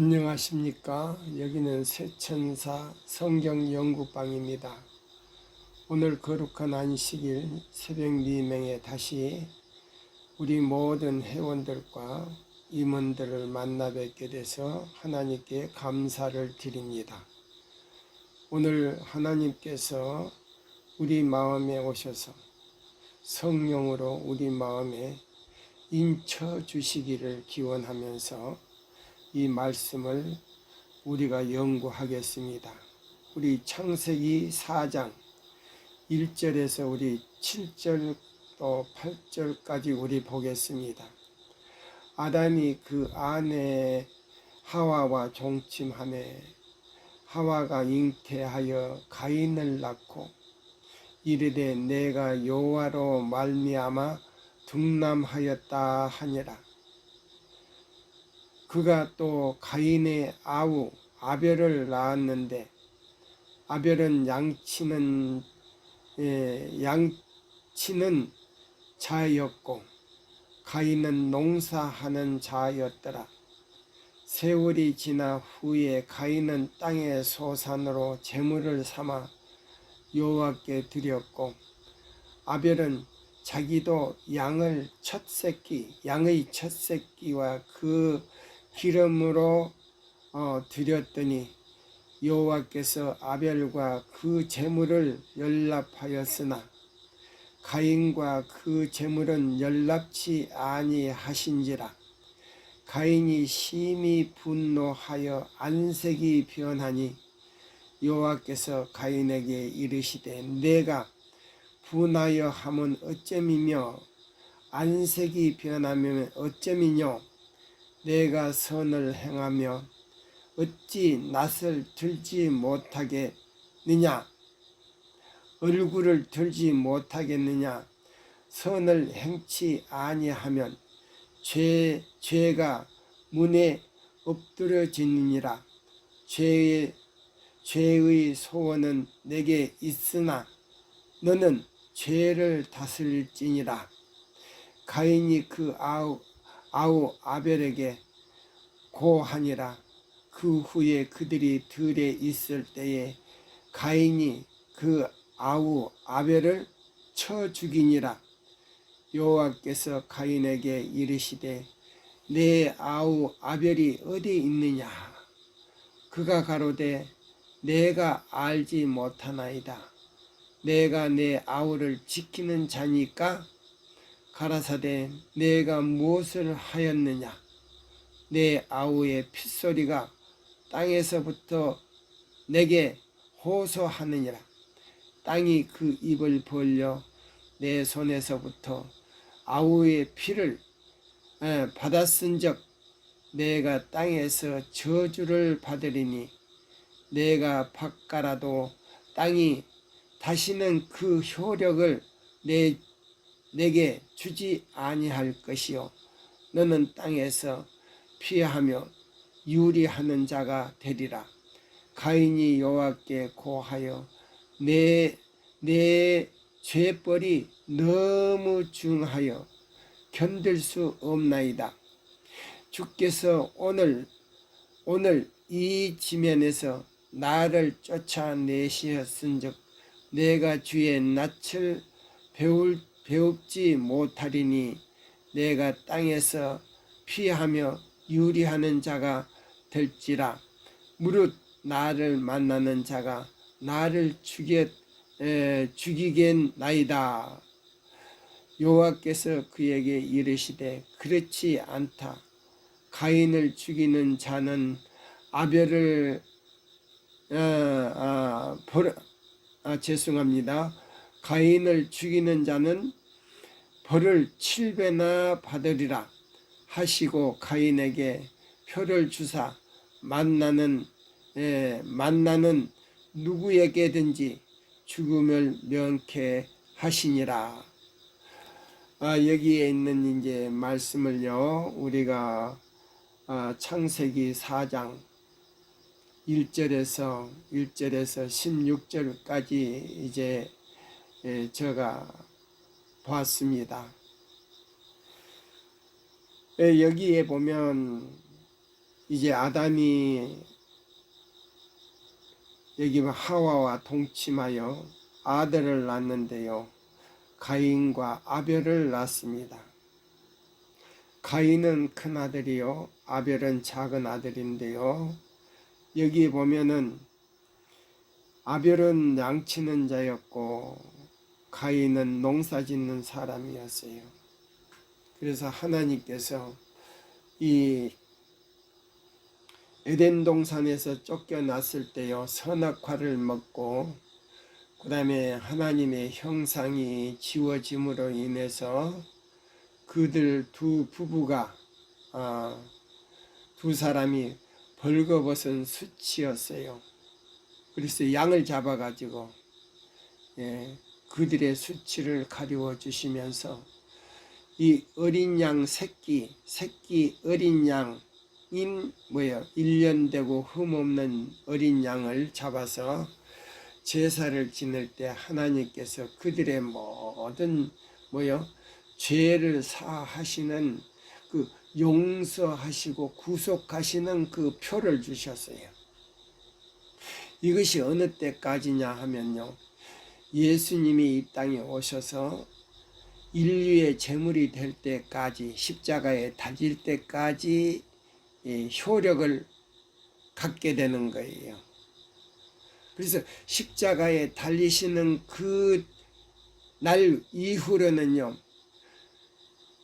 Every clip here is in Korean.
안녕하십니까. 여기는 새천사 성경연구방입니다. 오늘 거룩한 안식일 새벽 미명에 다시 우리 모든 회원들과 임원들을 만나 뵙게 돼서 하나님께 감사를 드립니다. 오늘 하나님께서 우리 마음에 오셔서 성령으로 우리 마음에 인쳐 주시기를 기원하면서 이 말씀을 우리가 연구하겠습니다. 우리 창세기 4장 1절에서 우리 7절 또 8절까지 우리 보겠습니다. 아담이 그 아내 하와와 종침하매 하와가 잉태하여 가인을 낳고 이르되 내가 여호와로 말미암아 둥남하였다 하니라. 그가 또 가인의 아우 아벨을 낳았는데 아벨은 양치는 자였고 가인은 농사하는 자였더라. 세월이 지나 후에 가인은 땅의 소산으로 제물을 삼아 여호와께 드렸고 아벨은 자기도 양의 첫 새끼와 그 기름으로 드렸더니 여호와께서 아벨과 그 제물을 연락하였으나 가인과 그 제물은 연락치 아니하신지라. 가인이 심히 분노하여 안색이 변하니 여호와께서 가인에게 이르시되 내가 분하여 함은 어쩌미며 안색이 변하면 어쩌미뇨. 내가 선을 행하며 어찌 낯을 들지 못하겠느냐. 얼굴을 들지 못하겠느냐. 선을 행치 아니하면 죄가 문에 엎드려지느니라. 죄의 소원은 내게 있으나 너는 죄를 다스릴지니라. 가인이 그 아우 아벨에게 고하니라. 그 후에 그들이 들에 있을 때에 가인이 그 아우 아벨을 쳐 죽이니라. 여호와께서 가인에게 이르시되 내 아우 아벨이 어디 있느냐. 그가 가로되 내가 알지 못하나이다. 내가 내 아우를 지키는 자니까. 가라사대 내가 무엇을 하였느냐. 내 아우의 핏소리가 땅에서부터 내게 호소하느니라. 땅이 그 입을 벌려 내 손에서부터 아우의 피를 받았은즉 내가 땅에서 저주를 받으리니 내가 밭가라도 땅이 다시는 그 효력을 내게 주지 아니할 것이요 너는 땅에서 피하며 유리하는 자가 되리라. 가인이 여호와께 고하여 내 죄벌이 너무 중하여 견딜 수 없나이다. 주께서 오늘 이 지면에서 나를 쫓아내시었은즉 내가 주의 낯을 배웁지 못하리니 내가 땅에서 피하며 유리하는 자가 될지라. 무릇 나를 만나는 자가 나를 죽이겠나이다. 여호와께서 그에게 이르시되 그렇지 않다. 가인을 죽이는 자는 아벨을 죄송합니다. 가인을 죽이는 자는 벌을 7배나 받으리라 하시고 가인에게 표를 주사 만나는 누구에게든지 죽음을 명쾌하시니라. 여기에 있는 이제 말씀을요 우리가 창세기 4장 1절에서 16절까지 이제 제가 보았습니다. 여기에 보면 이제 아담이 여기 하와와 동침하여 아들을 낳는데요. 가인과 아벨을 낳습니다. 가인은 큰 아들이요, 아벨은 작은 아들인데요. 여기 보면은 아벨은 양치는 자였고 가인은 농사 짓는 사람이었어요. 그래서 하나님께서 이 에덴 동산에서 쫓겨났을 때요, 선악과를 먹고 그 다음에 하나님의 형상이 지워짐으로 인해서 그들 두 부부가 두 사람이 벌거벗은 수치였어요. 그래서 양을 잡아가지고 그들의 수치를 가리워 주시면서 이 어린 양 새끼 어린 양인 1년 되고 흠없는 어린 양을 잡아서 제사를 지낼 때 하나님께서 그들의 모든 죄를 사하시는 그 용서하시고 구속하시는 그 표를 주셨어요. 이것이 어느 때까지냐 하면요, 예수님이 이 땅에 오셔서 인류의 제물이 될 때까지, 십자가에 달릴 때까지 효력을 갖게 되는 거예요. 그래서 십자가에 달리시는 그 날 이후로는요,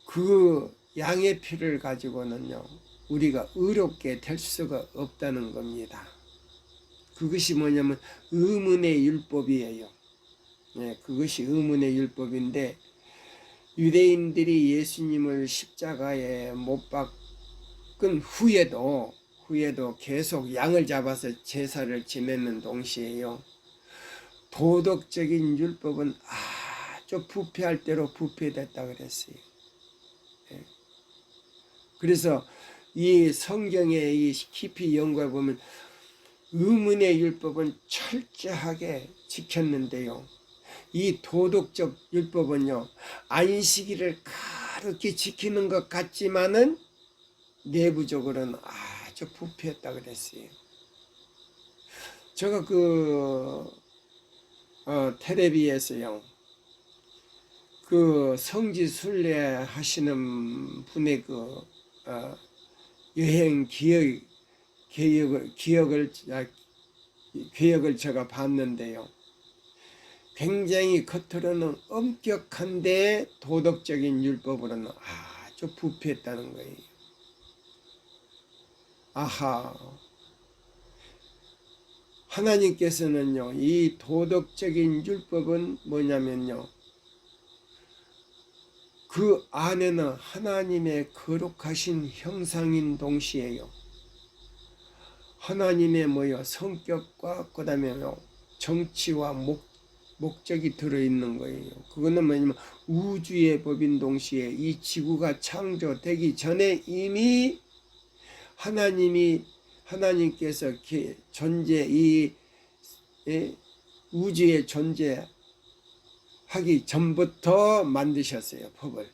그 양의 피를 가지고는요, 우리가 의롭게 될 수가 없다는 겁니다. 그것이 뭐냐면 의문의 율법이에요. 그것이 의문의 율법인데, 유대인들이 예수님을 십자가에 못 박은 후에도 계속 양을 잡아서 제사를 지내는 동시에요, 도덕적인 율법은 아주 부패할 대로 부패됐다 그랬어요. 그래서 이 성경에 이 깊이 연구해 보면 의문의 율법은 철저하게 지켰는데요, 이 도덕적 율법은요, 안식일을 가르게 지키는 것 같지만은 내부적으로는 아주 부패했다 그랬어요. 제가 텔레비에서요, 그 성지 순례 하시는 분의 여행 계획을 제가 봤는데요, 굉장히 겉으로는 엄격한데 도덕적인 율법으로는 아주 부패했다는 거예요. 하나님께서는요, 이 도덕적인 율법은 뭐냐면요, 그 안에는 하나님의 거룩하신 형상인 동시에요, 하나님의 성격과 그 다음에 정치와 목적이 들어있는 거예요. 그거는 뭐냐면 우주의 법인 동시에 이 지구가 창조되기 전에 이미 하나님께서 우주에 존재하기 전부터 만드셨어요, 법을.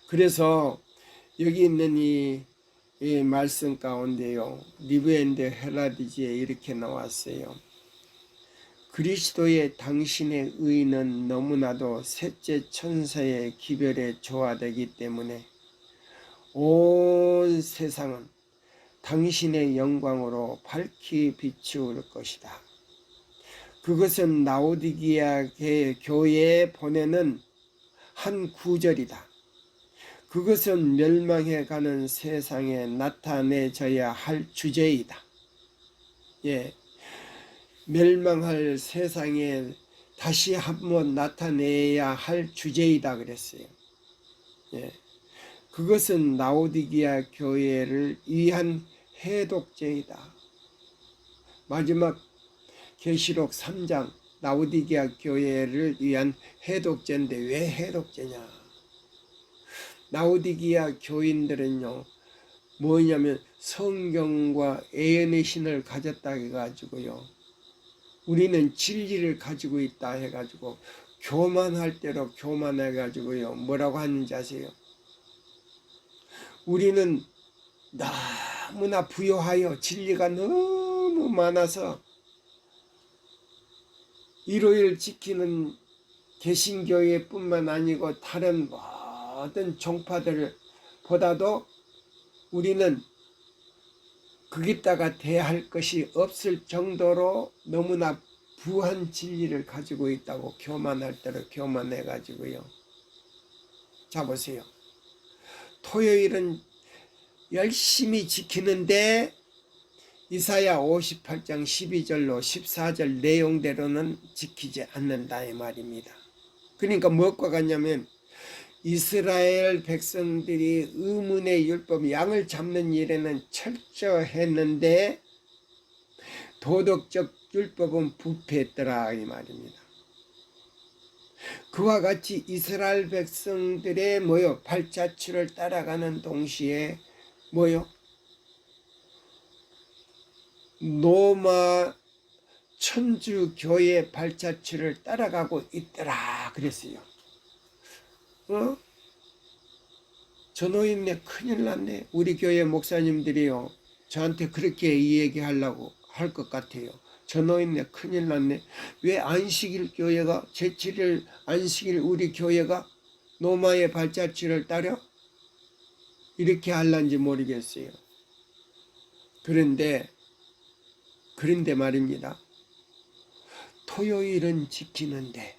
그래서 여기 있는 이 말씀 가운데요, 리브 앤드 헤라디지에 이렇게 나왔어요. 그리스도의 당신의 의는 너무나도 셋째 천사의 기별에 조화되기 때문에 온 세상은 당신의 영광으로 밝히 비추을 것이다. 그것은 라오디게아 교회에 보내는 한 구절이다. 그것은 멸망해가는 세상에 나타내져야 할 주제이다. 멸망할 세상에 다시 한번 나타내야 할 주제이다 그랬어요. 그것은 라오디게아 교회를 위한 해독제이다. 마지막 계시록 3장 라오디게아 교회를 위한 해독제인데 왜 해독제냐? 라오디게아 교인들은요, 뭐냐면 성경과 애연의 신을 가졌다 해가지고요, 우리는 진리를 가지고 있다 해가지고 교만할 대로 교만해가지고요, 뭐라고 하는지 아세요? 우리는 너무나 부요하여 진리가 너무 많아서 일요일 지키는 개신교회뿐만 아니고 다른 모든 종파들보다도 우리는 거기다가 대할 것이 없을 정도로 너무나 부한 진리를 가지고 있다고 교만할 대로 교만해 가지고요. 자 보세요. 토요일은 열심히 지키는데 이사야 58장 12절로 14절 내용대로는 지키지 않는다 이 말입니다. 그러니까 무엇과 같냐면 이스라엘 백성들이 의문의 율법 양을 잡는 일에는 철저했는데 도덕적 율법은 부패했더라 이 말입니다. 그와 같이 이스라엘 백성들의 발자취를 따라가는 동시에 로마 천주교의 발자취를 따라가고 있더라 그랬어요. 저 노인네 큰일 났네. 우리 교회 목사님들이요 저한테 그렇게 이 얘기하려고 할 것 같아요. 저 노인네 큰일 났네. 왜 안식일 교회가 제7일 안식일 우리 교회가 로마의 발자취를 따려? 이렇게 할란지 모르겠어요. 그런데 말입니다. 토요일은 지키는데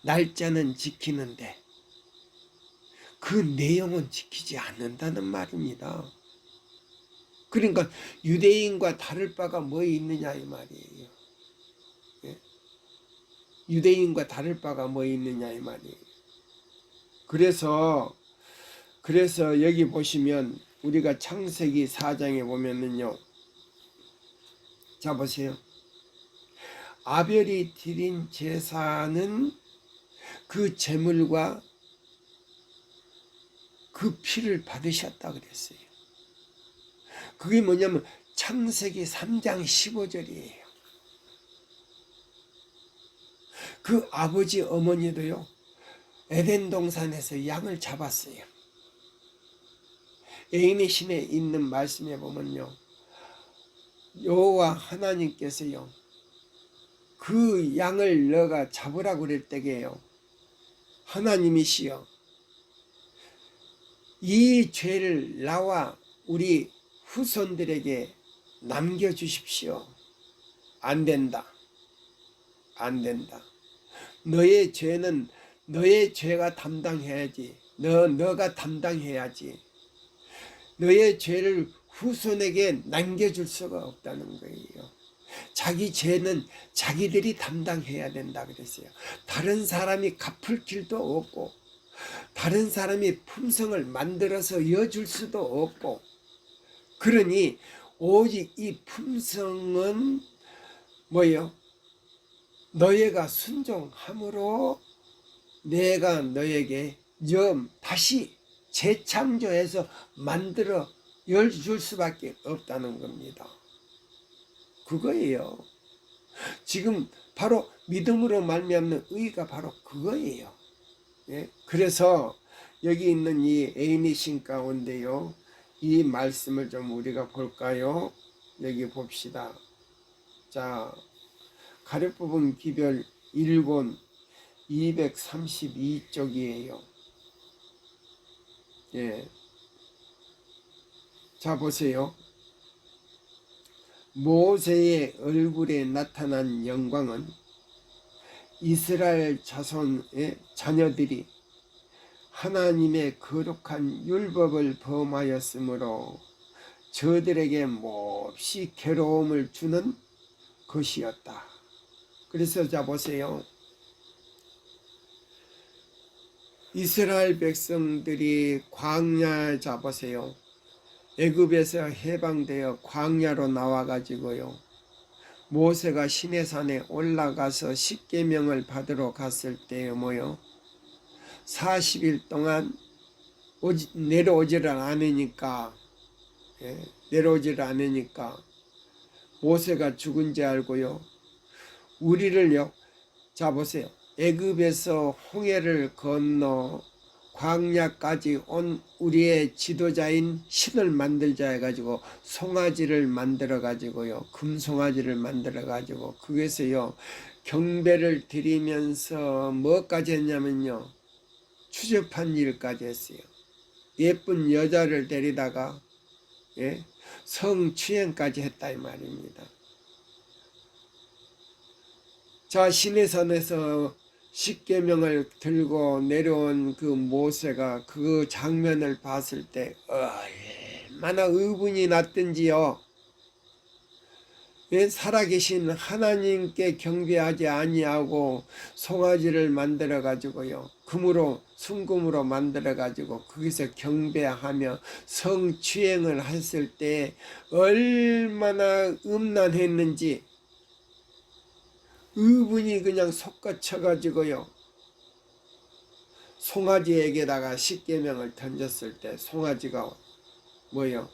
날짜는 지키는데 그 내용은 지키지 않는다는 말입니다. 그러니까 유대인과 다를 바가 뭐 있느냐 이 말이에요. 예? 유대인과 다를 바가 뭐 있느냐 이 말이에요. 그래서 여기 보시면 우리가 창세기 4장에 보면은요. 자 보세요. 아벨이 드린 제사는 그 제물과 그 피를 받으셨다 그랬어요. 그게 뭐냐면 창세기 3장 15절이에요. 그 아버지 어머니도요. 에덴 동산에서 양을 잡았어요. 에인의 신에 있는 말씀에 보면요. 여호와 하나님께서요. 그 양을 너가 잡으라고 그럴 때에요. 하나님이시여. 이 죄를 나와 우리 후손들에게 남겨주십시오. 안 된다. 안 된다. 너의 죄는 너의 죄가 담당해야지. 너가 담당해야지. 너의 죄를 후손에게 남겨줄 수가 없다는 거예요. 자기 죄는 자기들이 담당해야 된다 그랬어요. 다른 사람이 갚을 길도 없고 다른 사람이 품성을 만들어서 이어줄 수도 없고 그러니 오직 이 품성은 너희가 순종함으로 내가 너에게 다시 재창조해서 만들어 열줄 수밖에 없다는 겁니다. 그거예요. 지금 바로 믿음으로 말미암는 의가 바로 그거예요. 예? 그래서 여기 있는 이 에인의 신 가운데요. 이 말씀을 좀 우리가 볼까요? 여기 봅시다. 자, 가려뽑은 기별 1권 232쪽이에요. 예. 자, 보세요. 모세의 얼굴에 나타난 영광은 이스라엘 자손의 자녀들이 하나님의 거룩한 율법을 범하였으므로 저들에게 몹시 괴로움을 주는 것이었다. 그래서 자 보세요. 이스라엘 백성들이 광야 자 보세요. 애굽에서 해방되어 광야로 나와가지고요. 모세가 시내산에 올라가서 십계명을 받으러 갔을 때 40일 동안 내려오지를 않으니까 내려오지를 않으니까 모세가 죽은 줄 알고요. 우리를요. 자 보세요. 애굽에서 홍해를 건너 광야까지 온 우리의 지도자인 신을 만들자 해가지고 송아지를 만들어 가지고요, 금송아지를 만들어 가지고 그것에요 경배를 드리면서 뭐까지 했냐면요, 추접한 일까지 했어요. 예쁜 여자를 데리다가 성추행까지 했다 이 말입니다. 자, 시내산에서 십계명을 들고 내려온 그 모세가 그 장면을 봤을 때 얼마나 의분이 났든지요. 살아계신 하나님께 경배하지 아니하고 송아지를 만들어 가지고요, 금으로 순금으로 만들어 가지고 거기서 경배하며 성추행을 했을 때 얼마나 음란했는지 의분이 그냥 솟구쳐 가지고요, 송아지에게다가 십계명을 던졌을 때 송아지가 뭐요,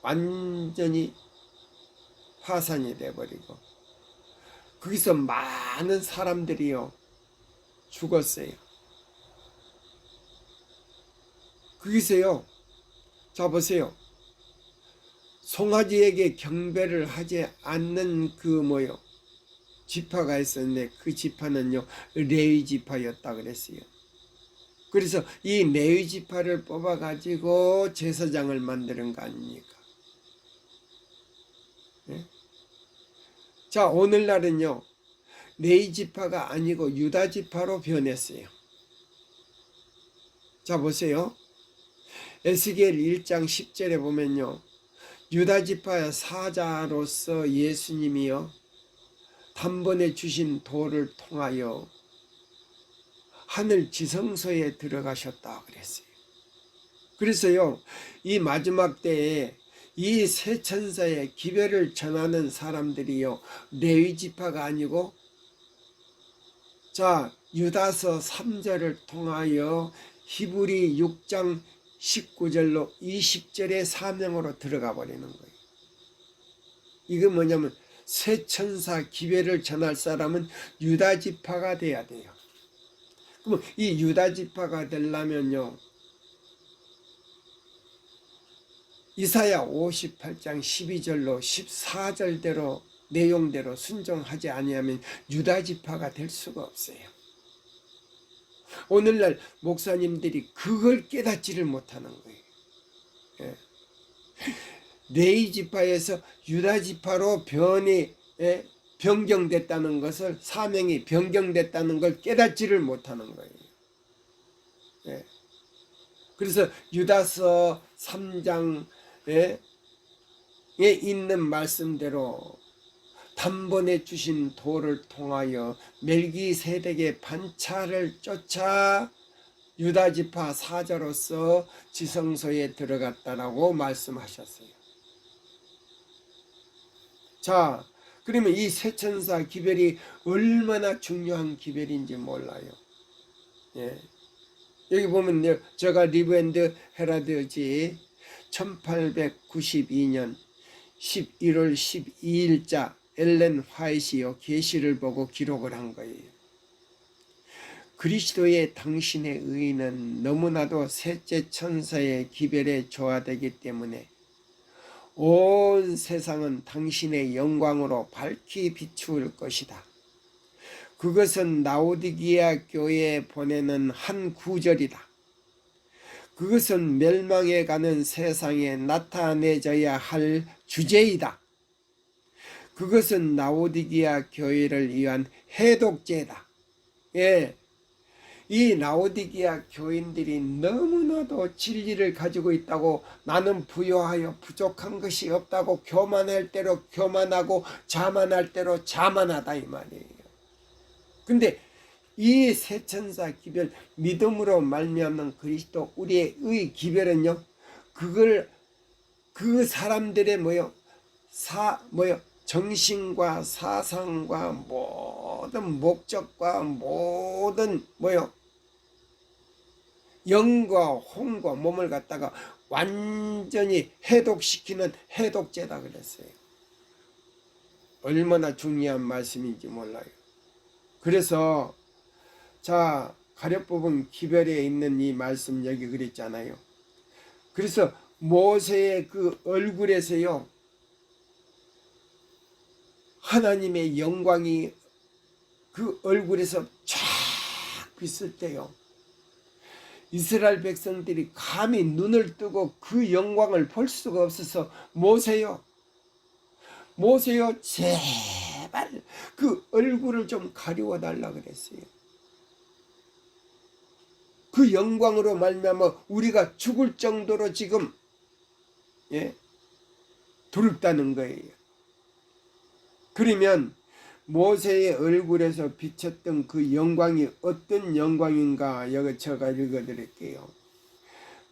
완전히 화산이 돼버리고 거기서 많은 사람들이요 죽었어요. 거기서요, 자 보세요, 송아지에게 경배를 하지 않는 그 뭐요 지파가 있었는데 그 지파는요 레위 지파였다 그랬어요. 그래서 이 레위 지파를 뽑아 가지고 제사장을 만드는 거 아닙니까? 자, 오늘날은요 레위 지파가 아니고 유다 지파로 변했어요. 자 보세요, 에스겔 1장 10절에 보면요, 유다 지파의 사자로서 예수님이요 단번에 주신 도를 통하여 하늘 지성소에 들어가셨다 그랬어요. 그래서요 이 마지막 때에 이 새 천사의 기별을 전하는 사람들이요 레위 지파가 아니고, 자 유다서 3절을 통하여 히브리 6장 19절로 20절의 사명으로 들어가 버리는 거예요. 이거 뭐냐면 새 천사 기별을 전할 사람은 유다 지파가 돼야 돼요. 그럼 이 유다 지파가 되려면요, 이사야 58장 12절로 14절대로 내용대로 순종하지 아니하면 유다 지파가 될 수가 없어요. 오늘날 목사님들이 그걸 깨닫지를 못하는 거예요. 레위 지파에서 유다 지파로 변경됐다는 것을, 사명이 변경됐다는 걸 깨닫지를 못하는 거예요. 그래서 유다서 3장에 있는 말씀대로 단번에 주신 도를 통하여 멜기세덱의 반차를 쫓아 유다 지파 사자로서 지성소에 들어갔다라고 말씀하셨어요. 자, 그러면 이 새천사 기별이 얼마나 중요한 기별인지 몰라요. 여기 보면 제가 리브 앤드 헤라드지 1892년 11월 12일자 엘렌 화이트요 계시를 보고 기록을 한 거예요. 그리스도의 당신의 의는 너무나도 셋째 천사의 기별에 조화되기 때문에 온 세상은 당신의 영광으로 밝히 비추을 것이다. 그것은 라오디게아 교회에 보내는 한 구절이다. 그것은 멸망해 가는 세상에 나타내져야 할 주제이다. 그것은 라오디게아 교회를 위한 해독제다. 이 라오디게아 교인들이 너무나도 진리를 가지고 있다고, 나는 부요하여 부족한 것이 없다고 교만할 대로 교만하고 자만할 대로 자만하다 이 말이에요. 근데 이 새천사 기별, 믿음으로 말미암는 그리스도 우리의 의 기별은요, 그걸 그 사람들의 정신과 사상과 모든 목적과 모든 영과 혼과 몸을 갖다가 완전히 해독시키는 해독제다 그랬어요. 얼마나 중요한 말씀인지 몰라요. 그래서 자, 가려 뽑은 기별에 있는 이 말씀 여기 그랬잖아요. 그래서 모세의 그 얼굴에서요, 하나님의 영광이 그 얼굴에서 쫙 빛을 때요, 이스라엘 백성들이 감히 눈을 뜨고 그 영광을 볼 수가 없어서 모세요 제발 그 얼굴을 좀 가리워 달라 그랬어요. 그 영광으로 말미암아 우리가 죽을 정도로 지금 두렵다는 거예요. 그러면 모세의 얼굴에서 비쳤던 그 영광이 어떤 영광인가, 여기 제가 읽어드릴게요.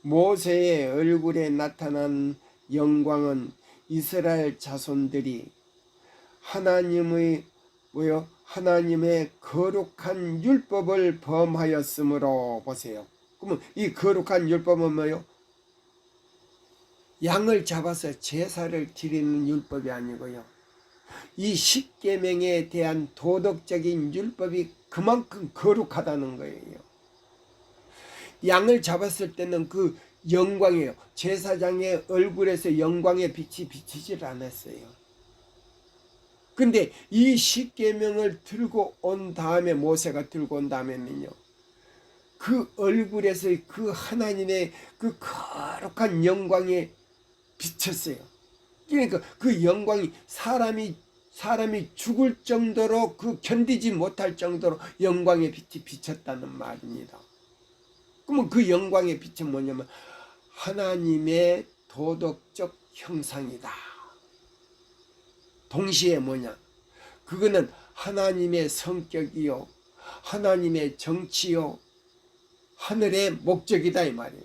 모세의 얼굴에 나타난 영광은 이스라엘 자손들이 하나님의 거룩한 율법을 범하였으므로. 보세요. 그러면 이 거룩한 율법은 뭐요? 양을 잡아서 제사를 드리는 율법이 아니고요, 이 십계명에 대한 도덕적인 율법이 그만큼 거룩하다는 거예요. 양을 잡았을 때는 그 영광이에요. 제사장의 얼굴에서 영광의 빛이 비치질 않았어요. 근데 이 십계명을 들고 온 다음에, 모세가 들고 온 다음에는요, 그 얼굴에서 그 하나님의 그 거룩한 영광에 비쳤어요. 그러니까 그 영광이 사람이 죽을 정도로, 그 견디지 못할 정도로 영광의 빛이 비쳤다는 말입니다. 그러면 그 영광의 빛은 뭐냐면 하나님의 도덕적 형상이다. 동시에 뭐냐, 그거는 하나님의 성격이요, 하나님의 정치요, 하늘의 목적이다 이 말이에요.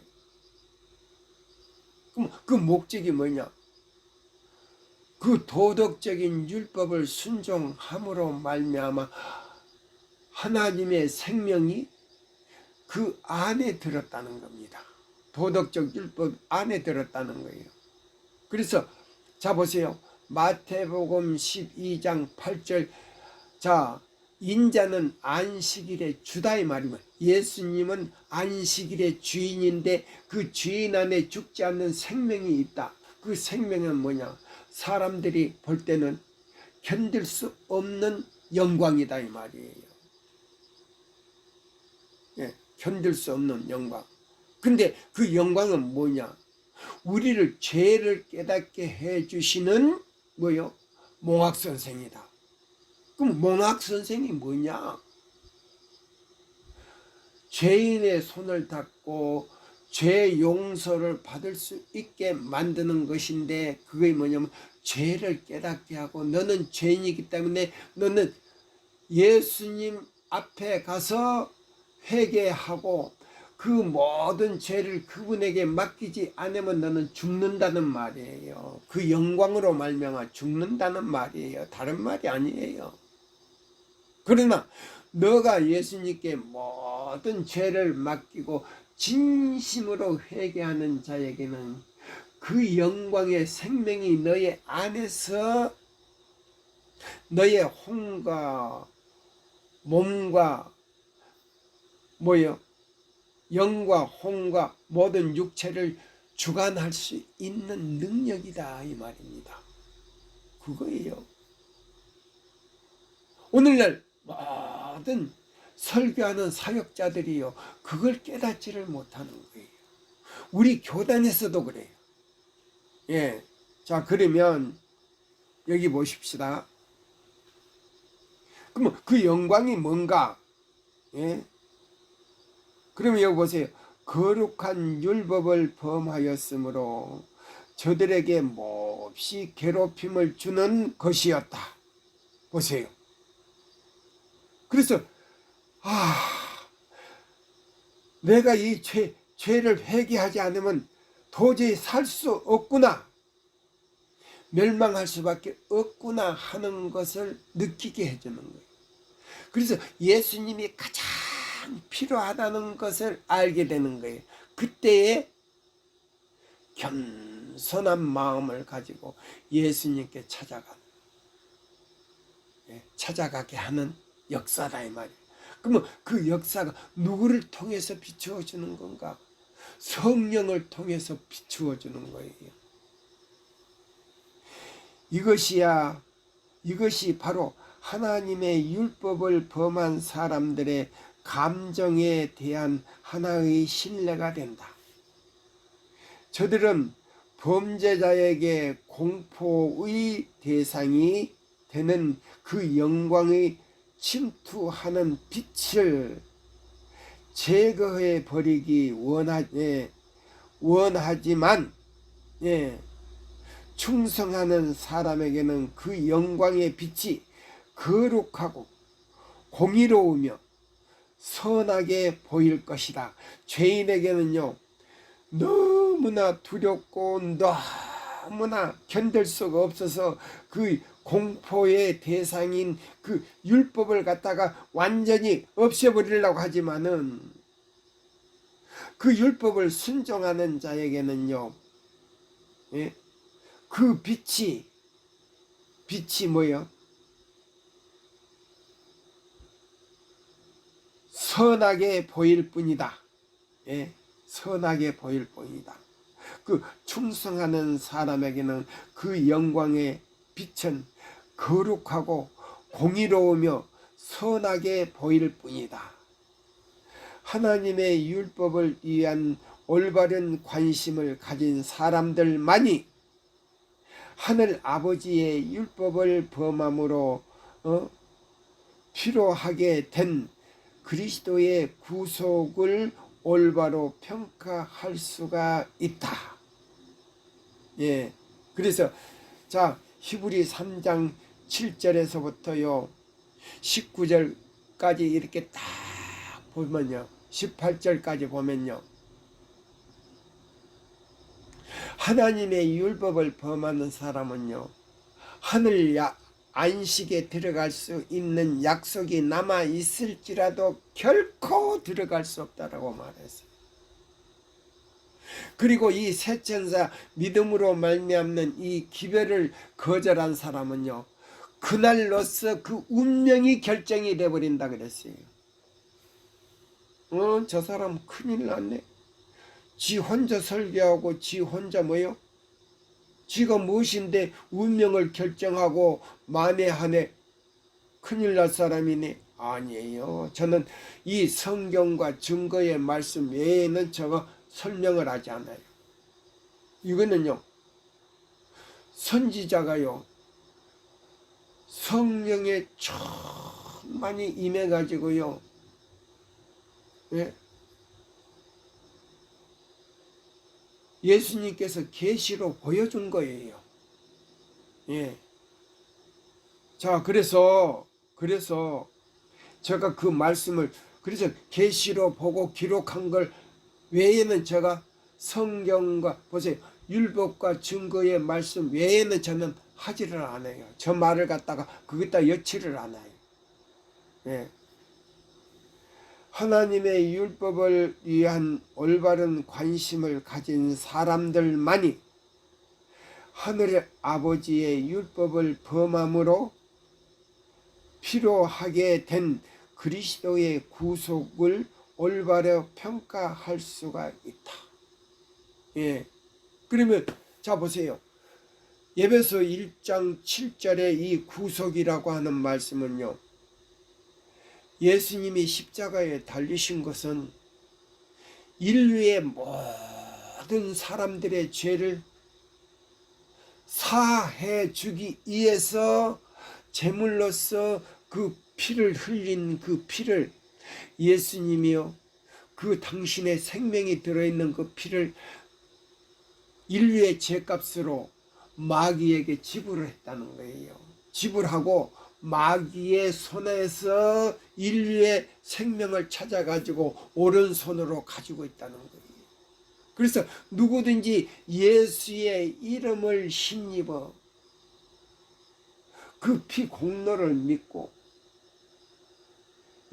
그럼 그 목적이 뭐냐, 그 도덕적인 율법을 순종함으로 말미암아 하나님의 생명이 그 안에 들었다는 겁니다. 도덕적 율법 안에 들었다는 거예요. 그래서 자 보세요. 마태복음 12장 8절, 자, 인자는 안식일의 주다 이 말이면, 예수님은 안식일의 주인인데 그 주인 안에 죽지 않는 생명이 있다. 그 생명은 뭐냐, 사람들이 볼 때는 견딜 수 없는 영광이다 이 말이에요. 견딜 수 없는 영광. 근데 그 영광은 뭐냐, 우리를 죄를 깨닫게 해주시는 뭐요? 몽학선생이다. 그럼 몽학선생이 뭐냐, 죄인의 손을 닦고 죄 용서를 받을 수 있게 만드는 것인데, 그게 뭐냐면 죄를 깨닫게 하고, 너는 죄인이기 때문에 너는 예수님 앞에 가서 회개하고 그 모든 죄를 그분에게 맡기지 않으면 너는 죽는다는 말이에요. 그 영광으로 말미암아 죽는다는 말이에요. 다른 말이 아니에요. 그러나 너가 예수님께 모든 죄를 맡기고 진심으로 회개하는 자에게는 그 영광의 생명이 너의 안에서 너의 혼과 몸과 영과 혼과 모든 육체를 주관할 수 있는 능력이다 이 말입니다. 그거예요. 오늘날 모든 설교하는 사역자들이요, 그걸 깨닫지를 못하는 거예요. 우리 교단에서도 그래요. 자, 그러면 여기 보십시다. 그러면 그 영광이 뭔가? 그러면 여기 보세요. 거룩한 율법을 범하였으므로 저들에게 몹시 괴롭힘을 주는 것이었다. 보세요. 그래서 내가 이 죄를 회개하지 않으면 도저히 살 수 없구나, 멸망할 수밖에 없구나 하는 것을 느끼게 해주는 거예요. 그래서 예수님이 가장 필요하다는 것을 알게 되는 거예요. 그때에 겸손한 마음을 가지고 예수님께 찾아가게 하는 역사다 이 말이에요. 그러면 그 역사가 누구를 통해서 비추어 주는 건가? 성령을 통해서 비추어 주는 거예요. 이것이 바로 하나님의 율법을 범한 사람들의 감정에 대한 하나의 신뢰가 된다. 저들은 범죄자에게 공포의 대상이 되는 그 영광의 침투하는 빛을 제거해 버리기 원하지만 충성하는 사람에게는 그 영광의 빛이 거룩하고 공의로우며 선하게 보일 것이다. 죄인에게는요, 너무나 두렵고 너무나 견딜 수가 없어서 그 공포의 대상인 그 율법을 갖다가 완전히 없애버리려고 하지만은 그 율법을 순종하는 자에게는요, 그 빛이 뭐요? 선하게 보일 뿐이다. 선하게 보일 뿐이다. 그 충성하는 사람에게는 그 영광의 빛은 거룩하고 공의로우며 선하게 보일 뿐이다. 하나님의 율법을 위한 올바른 관심을 가진 사람들만이 하늘 아버지의 율법을 범함으로 필요하게 된 그리스도의 구속을 올바로 평가할 수가 있다. 그래서 자, 히브리 3장 7절에서부터요 19절까지 이렇게 딱 보면요, 18절까지 보면요, 하나님의 율법을 범하는 사람은요, 하늘 안식에 들어갈 수 있는 약속이 남아 있을지라도 결코 들어갈 수 없다라고 말했어요. 그리고 이 새 천사 믿음으로 말미암는 이 기별을 거절한 사람은요, 그날로서 그 운명이 결정이 돼버린다 그랬어요. 저 사람 큰일 났네. 지 혼자 설교하고 지 혼자 뭐요? 지가 무엇인데 운명을 결정하고 만회하네. 큰일 날 사람이네. 아니에요. 저는 이 성경과 증거의 말씀 외에는 저거 설명을 하지 않아요. 이거는요, 선지자가요, 성령에 충만히 임해가지고요, 예수님께서 계시로 보여준 거예요. 자, 그래서 제가 그 말씀을, 그래서 계시로 보고 기록한 걸 외에는 제가 성경과 보세요, 율법과 증거의 말씀 외에는 저는 하지를 않아요. 저 말을 갖다가 거기다 여치를 않아요. 하나님의 율법을 위한 올바른 관심을 가진 사람들만이 하늘의 아버지의 율법을 범함으로 필요하게 된 그리스도의 구속을 올바로 평가할 수가 있다. 그러면 자 보세요. 에베소 1장 7절의 이 구속이라고 하는 말씀은요, 예수님이 십자가에 달리신 것은 인류의 모든 사람들의 죄를 사해 주기 위해서 제물로서 그 피를 흘린 그 피를 예수님이요, 그 당신의 생명이 들어있는 그 피를 인류의 죄값으로 마귀에게 지불을 했다는 거예요. 지불하고 마귀의 손에서 인류의 생명을 찾아가지고 오른손으로 가지고 있다는 거예요. 그래서 누구든지 예수의 이름을 힘입어 그 피 공로를 믿고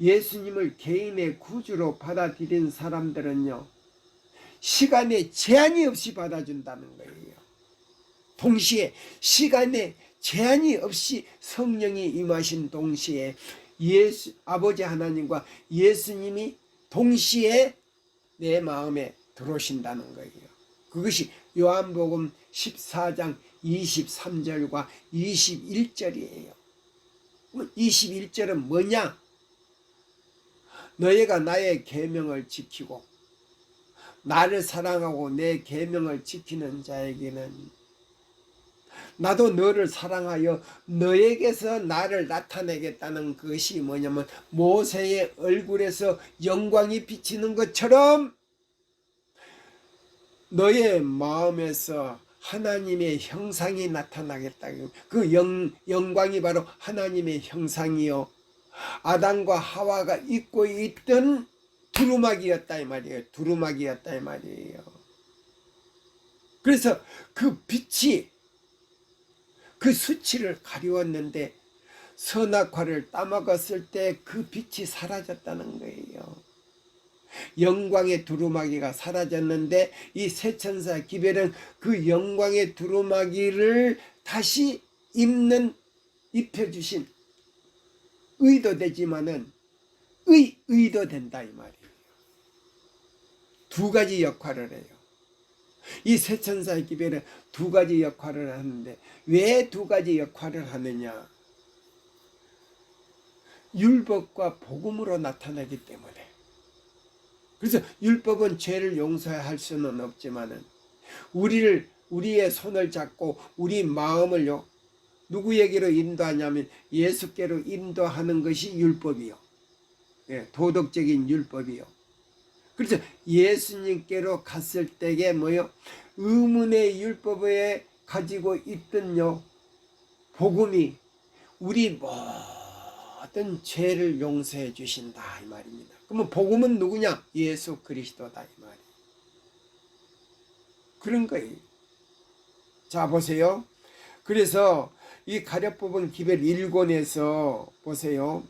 예수님을 개인의 구주로 받아들인 사람들은요, 시간에 제한이 없이 받아준다는 거예요. 동시에 시간에 제한이 없이 성령이 임하신 동시에 아버지 하나님과 예수님이 동시에 내 마음에 들어오신다는 거예요. 그것이 요한복음 14장 23절과 21절이에요. 21절은 뭐냐? 너희가 나의 계명을 지키고 나를 사랑하고 내 계명을 지키는 자에게는 나도 너를 사랑하여 너에게서 나를 나타내겠다는 것이 뭐냐면 모세의 얼굴에서 영광이 비치는 것처럼 너의 마음에서 하나님의 형상이 나타나겠다. 그 영광이 바로 하나님의 형상이요 아담과 하와가 입고 있던 두루마기였다 이 말이에요. 두루마기였다 이 말이에요. 그래서 그 빛이 그 수치를 가리웠는데 선악과를 따먹었을 때 그 빛이 사라졌다는 거예요. 영광의 두루마기가 사라졌는데 이 새천사 기별은 그 영광의 두루마기를 다시 입혀주신 의도되지만은 의도된다 이 말이에요. 두 가지 역할을 해요. 이 새천사의 기별은 두 가지 역할을 하는데 왜 두 가지 역할을 하느냐? 율법과 복음으로 나타나기 때문에. 그래서 율법은 죄를 용서할 수는 없지만은 우리의 손을 잡고 우리 마음을요 누구에게로 인도하냐면 예수께로 인도하는 것이 율법이요. 예, 도덕적인 율법이요. 그래서 예수님께로 갔을 때에 뭐요? 의문의 율법에 가지고 있던요 복음이 우리 모든 죄를 용서해 주신다 이 말입니다. 그러면 복음은 누구냐? 예수 그리스도다 이 말이에요. 그런 거예요. 자 보세요. 그래서 이 가려뽑은 기별 1권에서 보세요.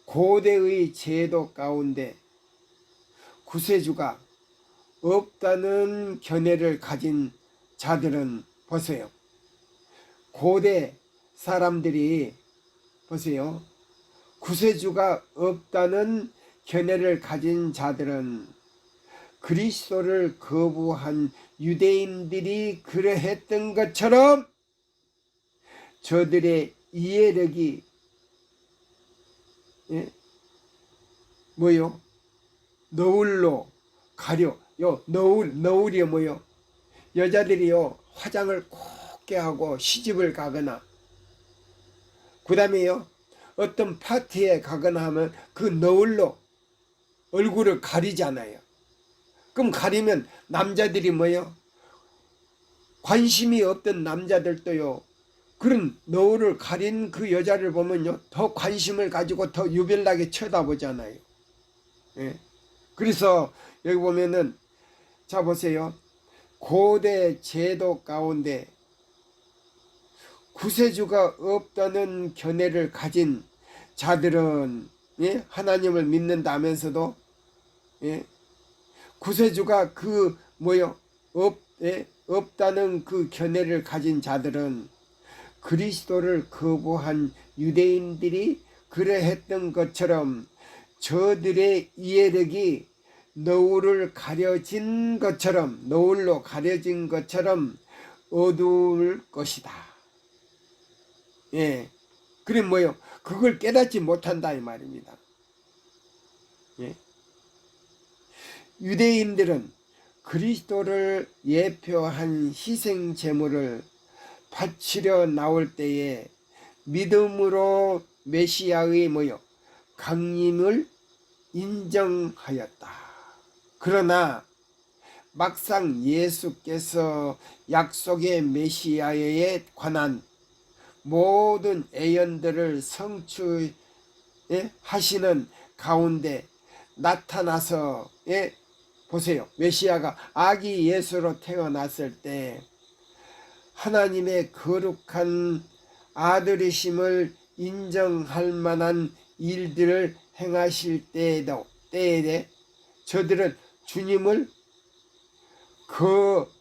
고대의 제도 가운데 구세주가 없다는 견해를 가진 자들은 보세요. 고대 사람들이 보세요. 구세주가 없다는 견해를 가진 자들은 그리스도를 거부한 유대인들이 그러했던 것처럼 저들의 이해력이 뭐요? 너울로 가려. 너울이 뭐요? 여자들이요 화장을 곱게 하고 시집을 가거나 그 다음에요 어떤 파티에 가거나 하면 그 너울로 얼굴을 가리잖아요. 그럼 가리면 남자들이 뭐요? 관심이 없던 남자들도요 그런 너울을 가린 그 여자를 보면요 더 관심을 가지고 더 유별나게 쳐다보잖아요. 예. 그래서 여기 보면은 자 보세요. 고대 제도 가운데 구세주가 없다는 견해를 가진 자들은 예? 하나님을 믿는다면서도 예? 구세주가 그 뭐요? 없다는 그 견해를 가진 자들은 그리스도를 거부한 유대인들이 그러했던 것처럼 저들의 이해력이 너울로 가려진 것처럼 어두울 것이다. 예. 그래 뭐요? 그걸 깨닫지 못한다 이 말입니다. 예. 유대인들은 그리스도를 예표한 희생 제물을 바치려 나올 때에 믿음으로 메시아의 뭐요? 강림을 인정하였다. 그러나 막상 예수께서 약속의 메시아에 관한 모든 예언들을 성취하시는 가운데 나타나서 보세요. 메시아가 아기 예수로 태어났을 때 하나님의 거룩한 아들이심을 인정할 만한 일들을 행하실 때에 저들은 주님을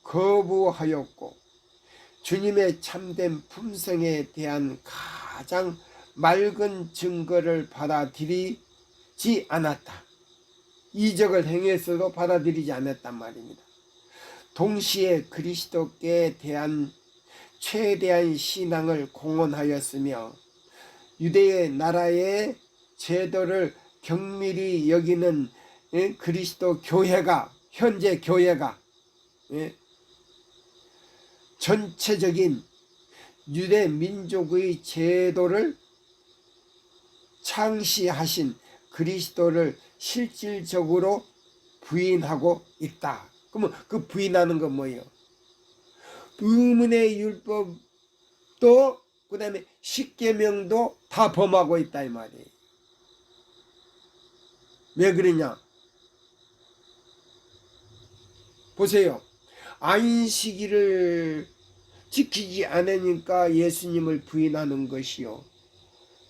거부하였고 주님의 참된 품성에 대한 가장 맑은 증거를 받아들이지 않았다. 이적을 행해서도 받아들이지 않았단 말입니다. 동시에 그리스도께 대한 최대한 신앙을 공언하였으며 유대의 나라의 제도를 경밀히 여기는 그리스도 교회가, 현재 교회가 전체적인 유대 민족의 제도를 창시하신 그리스도를 실질적으로 부인하고 있다. 그러면 그 부인하는 건 뭐예요? 의문의 율법도 그 다음에 십계명도 다 범하고 있다 이 말이에요. 왜 그러냐? 보세요. 안식일을 지키지 않으니까 예수님을 부인하는 것이요.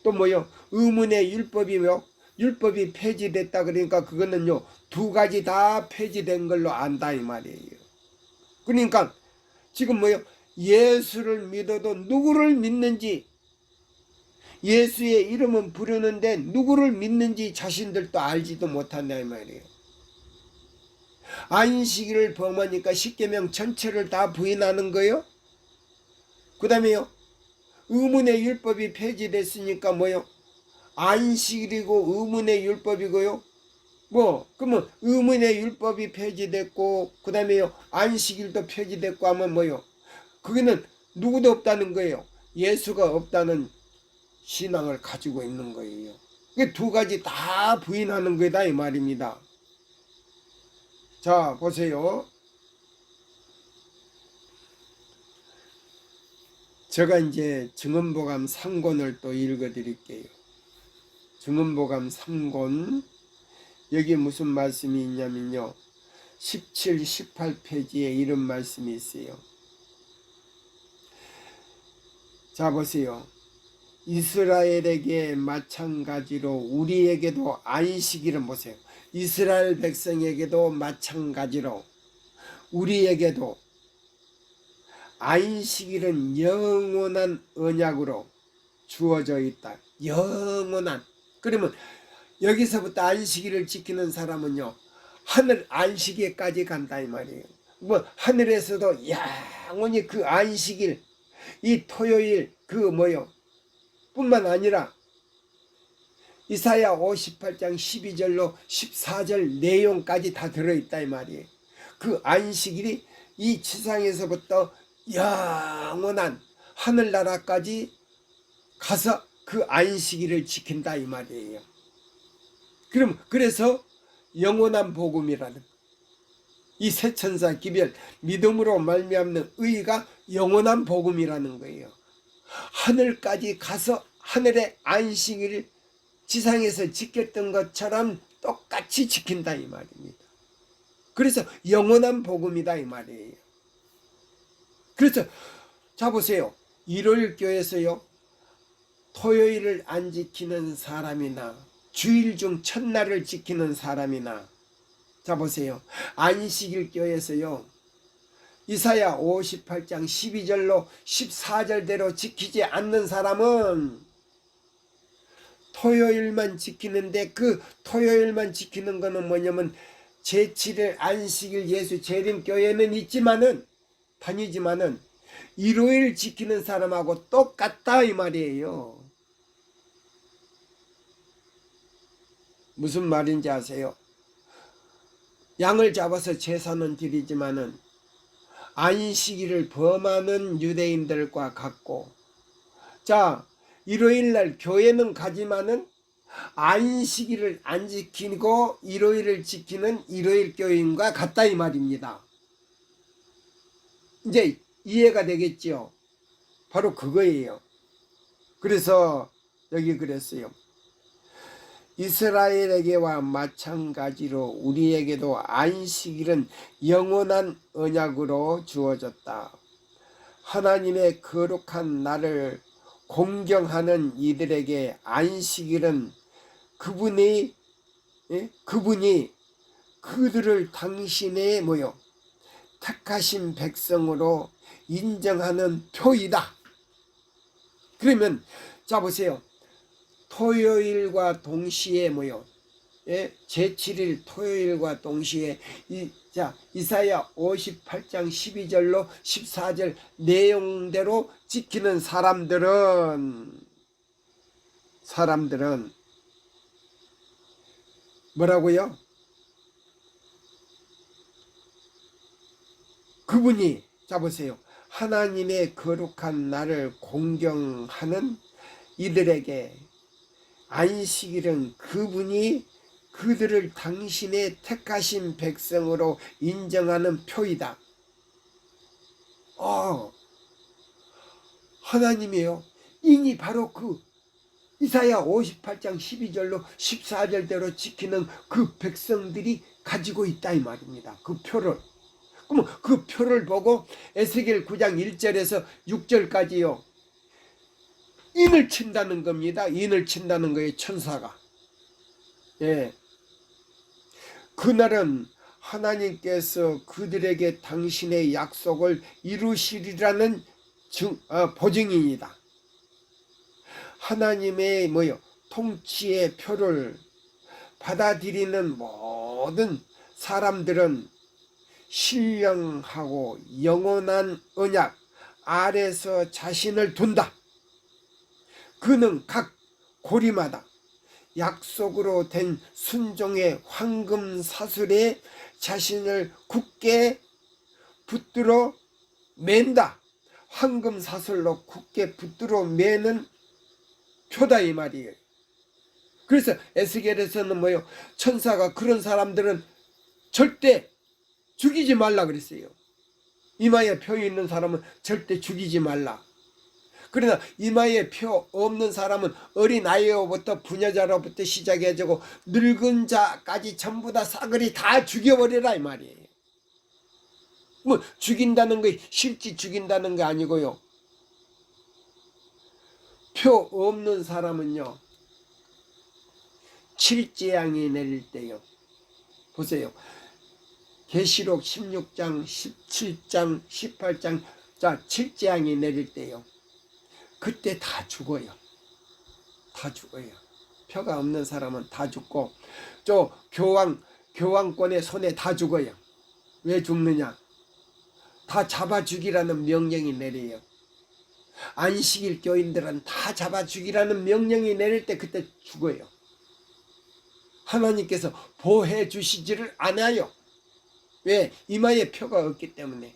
또 뭐요? 의문의 율법이며 율법이 폐지됐다 그러니까 그거는요 두 가지 다 폐지된 걸로 안다 이 말이에요. 그러니까 지금 뭐요? 예수를 믿어도 누구를 믿는지, 예수의 이름은 부르는데 누구를 믿는지 자신들도 알지도 못한다 이 말이에요. 안식일을 범하니까 십계명 전체를 다 부인하는 거요. 그 다음에요 의문의 율법이 폐지됐으니까 뭐요? 안식일이고 의문의 율법이고요. 뭐 그러면 의문의 율법이 폐지됐고 그 다음에요 안식일도 폐지됐고 하면 뭐요? 그게는 누구도 없다는 거예요. 예수가 없다는 신앙을 가지고 있는 거예요. 이게 두 가지 다 부인하는 거다 이 말입니다. 자 보세요. 제가 이제 증언보감 3권을 또 읽어 드릴게요. 증언보감 3권 여기 무슨 말씀이 있냐면요 17, 18페이지에 이런 말씀이 있어요. 자 보세요. 이스라엘에게 마찬가지로 우리에게도 안식일은 보세요. 이스라엘 백성에게도 마찬가지로 우리에게도 안식일은 영원한 언약으로 주어져 있다. 영원한. 그러면 여기서부터 안식일을 지키는 사람은요 하늘 안식일까지 간다 이 말이에요. 뭐 하늘에서도 영원히 그 안식일 이 토요일 그 뭐요 뿐만 아니라 이사야 58장 12절로 14절 내용까지 다 들어있다 이 말이에요. 그 안식일이 이 지상에서부터 영원한 하늘나라까지 가서 그 안식일을 지킨다 이 말이에요. 그럼 그래서 영원한 복음이라는 이 세천사 기별 믿음으로 말미암는 의가 영원한 복음이라는 거예요. 하늘까지 가서 하늘의 안식일을 지상에서 지켰던 것처럼 똑같이 지킨다 이 말입니다. 그래서 영원한 복음이다 이 말이에요. 그래서 자 보세요. 일요일 교회에서요 토요일을 안 지키는 사람이나 주일 중 첫날을 지키는 사람이나 자 보세요. 안식일 교회에서요 이사야 58장 12절로 14절대로 지키지 않는 사람은 토요일만 지키는데 그 토요일만 지키는 거는 뭐냐면 제7일 안식일 예수 재림 교회는 있지만은 다니지만은 일요일 지키는 사람하고 똑같다 이 말이에요. 무슨 말인지 아세요? 양을 잡아서 제사는 드리지만은 안식일을 범하는 유대인들과 같고 자 일요일날 교회는 가지만은 안식일을 안 지키고 일요일을 지키는 일요일 교인과 같다 이 말입니다. 이제 이해가 되겠지요? 바로 그거예요. 그래서 여기 그랬어요. 이스라엘에게와 마찬가지로 우리에게도 안식일은 영원한 언약으로 주어졌다. 하나님의 거룩한 날을 공경하는 이들에게 안식일은 그분이 그들을 당신의 택하신 백성으로 인정하는 표이다. 그러면 자 보세요. 토요일과 동시에 뭐요? 예? 제7일 토요일과 동시에 이사야 58장 12절로 14절 내용대로 지키는 사람들은 뭐라고요? 그분이 보세요. 하나님의 거룩한 날을 공경하는 이들에게 안식일은 그분이 그들을 당신의 택하신 백성으로 인정하는 표이다. 하나님이요. 이니 바로 그 이사야 58장 12절로 14절대로 지키는 그 백성들이 가지고 있다 이 말입니다. 그 표를. 그럼 그 표를 보고 에스겔 9장 1절에서 6절까지요. 인을 친다는 겁니다. 인을 친다는 거예요. 천사가. 예. 그날은 하나님께서 그들에게 당신의 약속을 이루시리라는 보증입니다. 하나님의 통치의 표를 받아들이는 모든 사람들은 신령하고 영원한 언약 아래서 자신을 둔다. 그는 각 고리마다 약속으로 된 순종의 황금 사슬에 자신을 굳게 붙들어 맨다. 황금 사슬로 굳게 붙들어 매는 표다 이 말이에요. 그래서 에스겔에서는 천사가 그런 사람들은 절대 죽이지 말라 그랬어요. 이마에 표 있는 사람은 절대 죽이지 말라. 그러나 이마에 표 없는 사람은 어린아이로부터 부녀자로부터 시작해가지고 늙은 자까지 전부 다 싸그리 다 죽여버리라 이 말이에요. 죽인다는 게 실제 죽인다는 게 아니고요. 표 없는 사람은요. 칠재앙이 내릴 때요. 보세요. 계시록 16장, 17장, 18장 칠재앙이 내릴 때요. 그때 다 죽어요. 다 죽어요. 표가 없는 사람은 다 죽고 교황권의 손에 다 죽어요. 왜 죽느냐? 다 잡아 죽이라는 명령이 내려요. 안식일 교인들은 다 잡아 죽이라는 명령이 내릴 때 그때 죽어요. 하나님께서 보호해 주시지를 않아요. 왜? 이마에 표가 없기 때문에.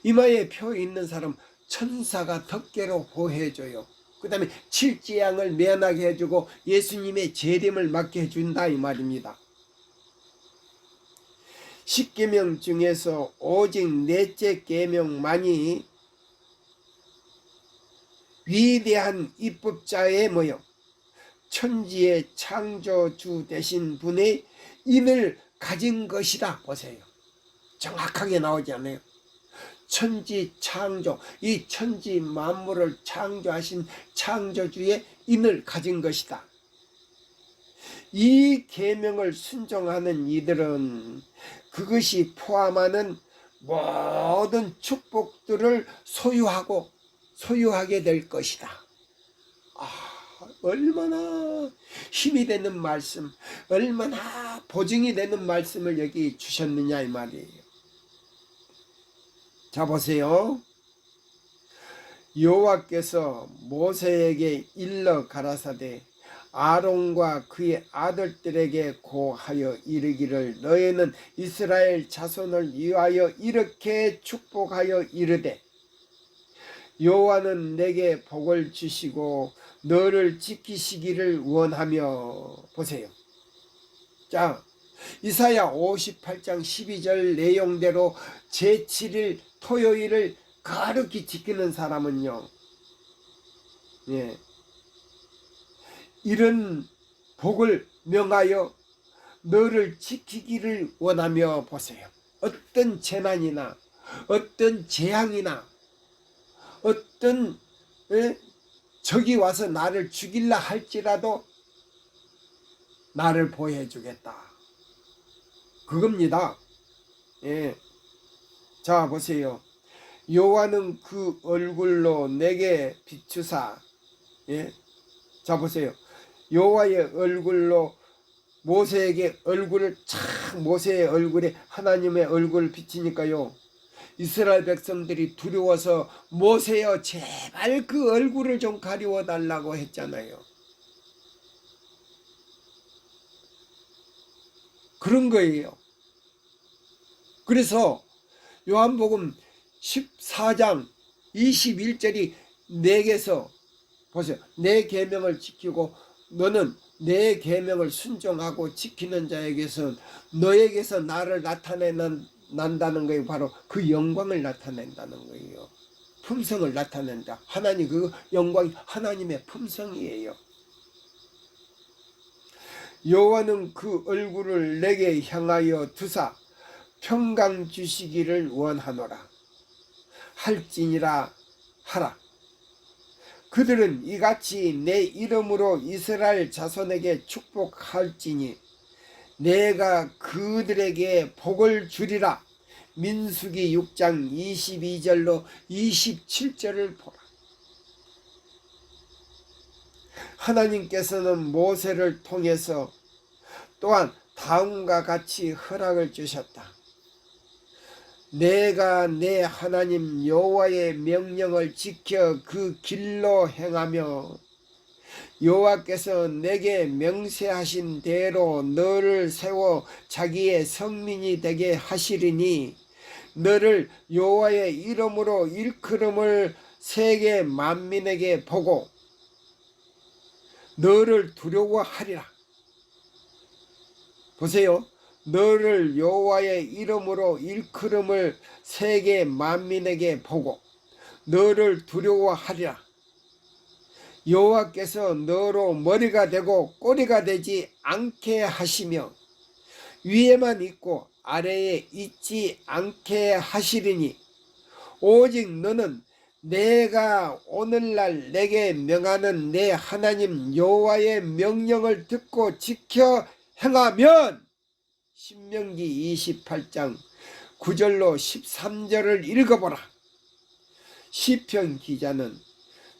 이마에 표 있는 사람 천사가 덮개로 보호해줘요. 그 다음에 칠재앙을 면하게 해주고 예수님의 재림을 맞게 해준다 이 말입니다. 10계명 중에서 오직 넷째 계명만이 위대한 입법자의 천지의 창조주 되신 분의 인을 가진 것이다. 보세요. 정확하게 나오지 않아요. 천지 창조, 이 천지 만물을 창조하신 창조주의 인을 가진 것이다. 이 계명을 순종하는 이들은 그것이 포함하는 모든 축복들을 소유하게 될 것이다. 얼마나 힘이 되는 말씀, 얼마나 보증이 되는 말씀을 여기 주셨느냐 이 말이에요. 자 보세요. 여호와께서 모세에게 일러 가라사대 아론과 그의 아들들에게 고하여 이르기를 너희는 이스라엘 자손을 위하여 이렇게 축복하여 이르되 여호와는 내게 복을 주시고 너를 지키시기를 원하며. 보세요. 자, 이사야 58장 12절 내용대로 제7일 토요일을 거룩히 지키는 사람은요, 이런 복을 명하여 너를 지키기를 원하며. 보세요. 어떤 재난이나 어떤 재앙이나 어떤 적이 와서 나를 죽일라 할지라도 나를 보호해 주겠다. 그겁니다. 자 보세요. 여호와는 그 얼굴로 내게 비추사 자 보세요. 여호와의 얼굴로 모세에게 얼굴을 착 모세의 얼굴에 하나님의 얼굴을 비치니까요. 이스라엘 백성들이 두려워서 모세여 제발 그 얼굴을 좀 가리워 달라고 했잖아요. 그런 거예요. 그래서 요한복음 14장 21절이 내게서 보세요. 내 계명을 지키고 너는 내 계명을 순종하고 지키는 자에게서 너에게서 나를 나타낸다는 거예요. 바로 그 영광을 나타낸다는 거예요. 품성을 나타낸다. 하나님 그 영광이 하나님의 품성이에요. 여호와는 그 얼굴을 내게 향하여 두사 평강 주시기를 원하노라. 할지니라 하라. 그들은 이같이 내 이름으로 이스라엘 자손에게 축복할지니 내가 그들에게 복을 주리라. 민수기 6장 22절로 27절을 보라. 하나님께서는 모세를 통해서 또한 다음과 같이 허락을 주셨다. 내가 내 하나님 여호와의 명령을 지켜 그 길로 행하며 여호와께서 내게 명세하신 대로 너를 세워 자기의 성민이 되게 하시리니 너를 여호와의 이름으로 일컬음을 세계 만민에게 보고 너를 두려워하리라. 보세요. 너를 여호와의 이름으로 일컬음을 세계 만민에게 보고 너를 두려워하리라. 여호와께서 너로 머리가 되고 꼬리가 되지 않게 하시며 위에만 있고 아래에 있지 않게 하시리니 오직 너는 내가 오늘날 내게 명하는 내 하나님 여호와의 명령을 듣고 지켜 행하면 신명기 28장 9절로 13절을 읽어보라. 시편 기자는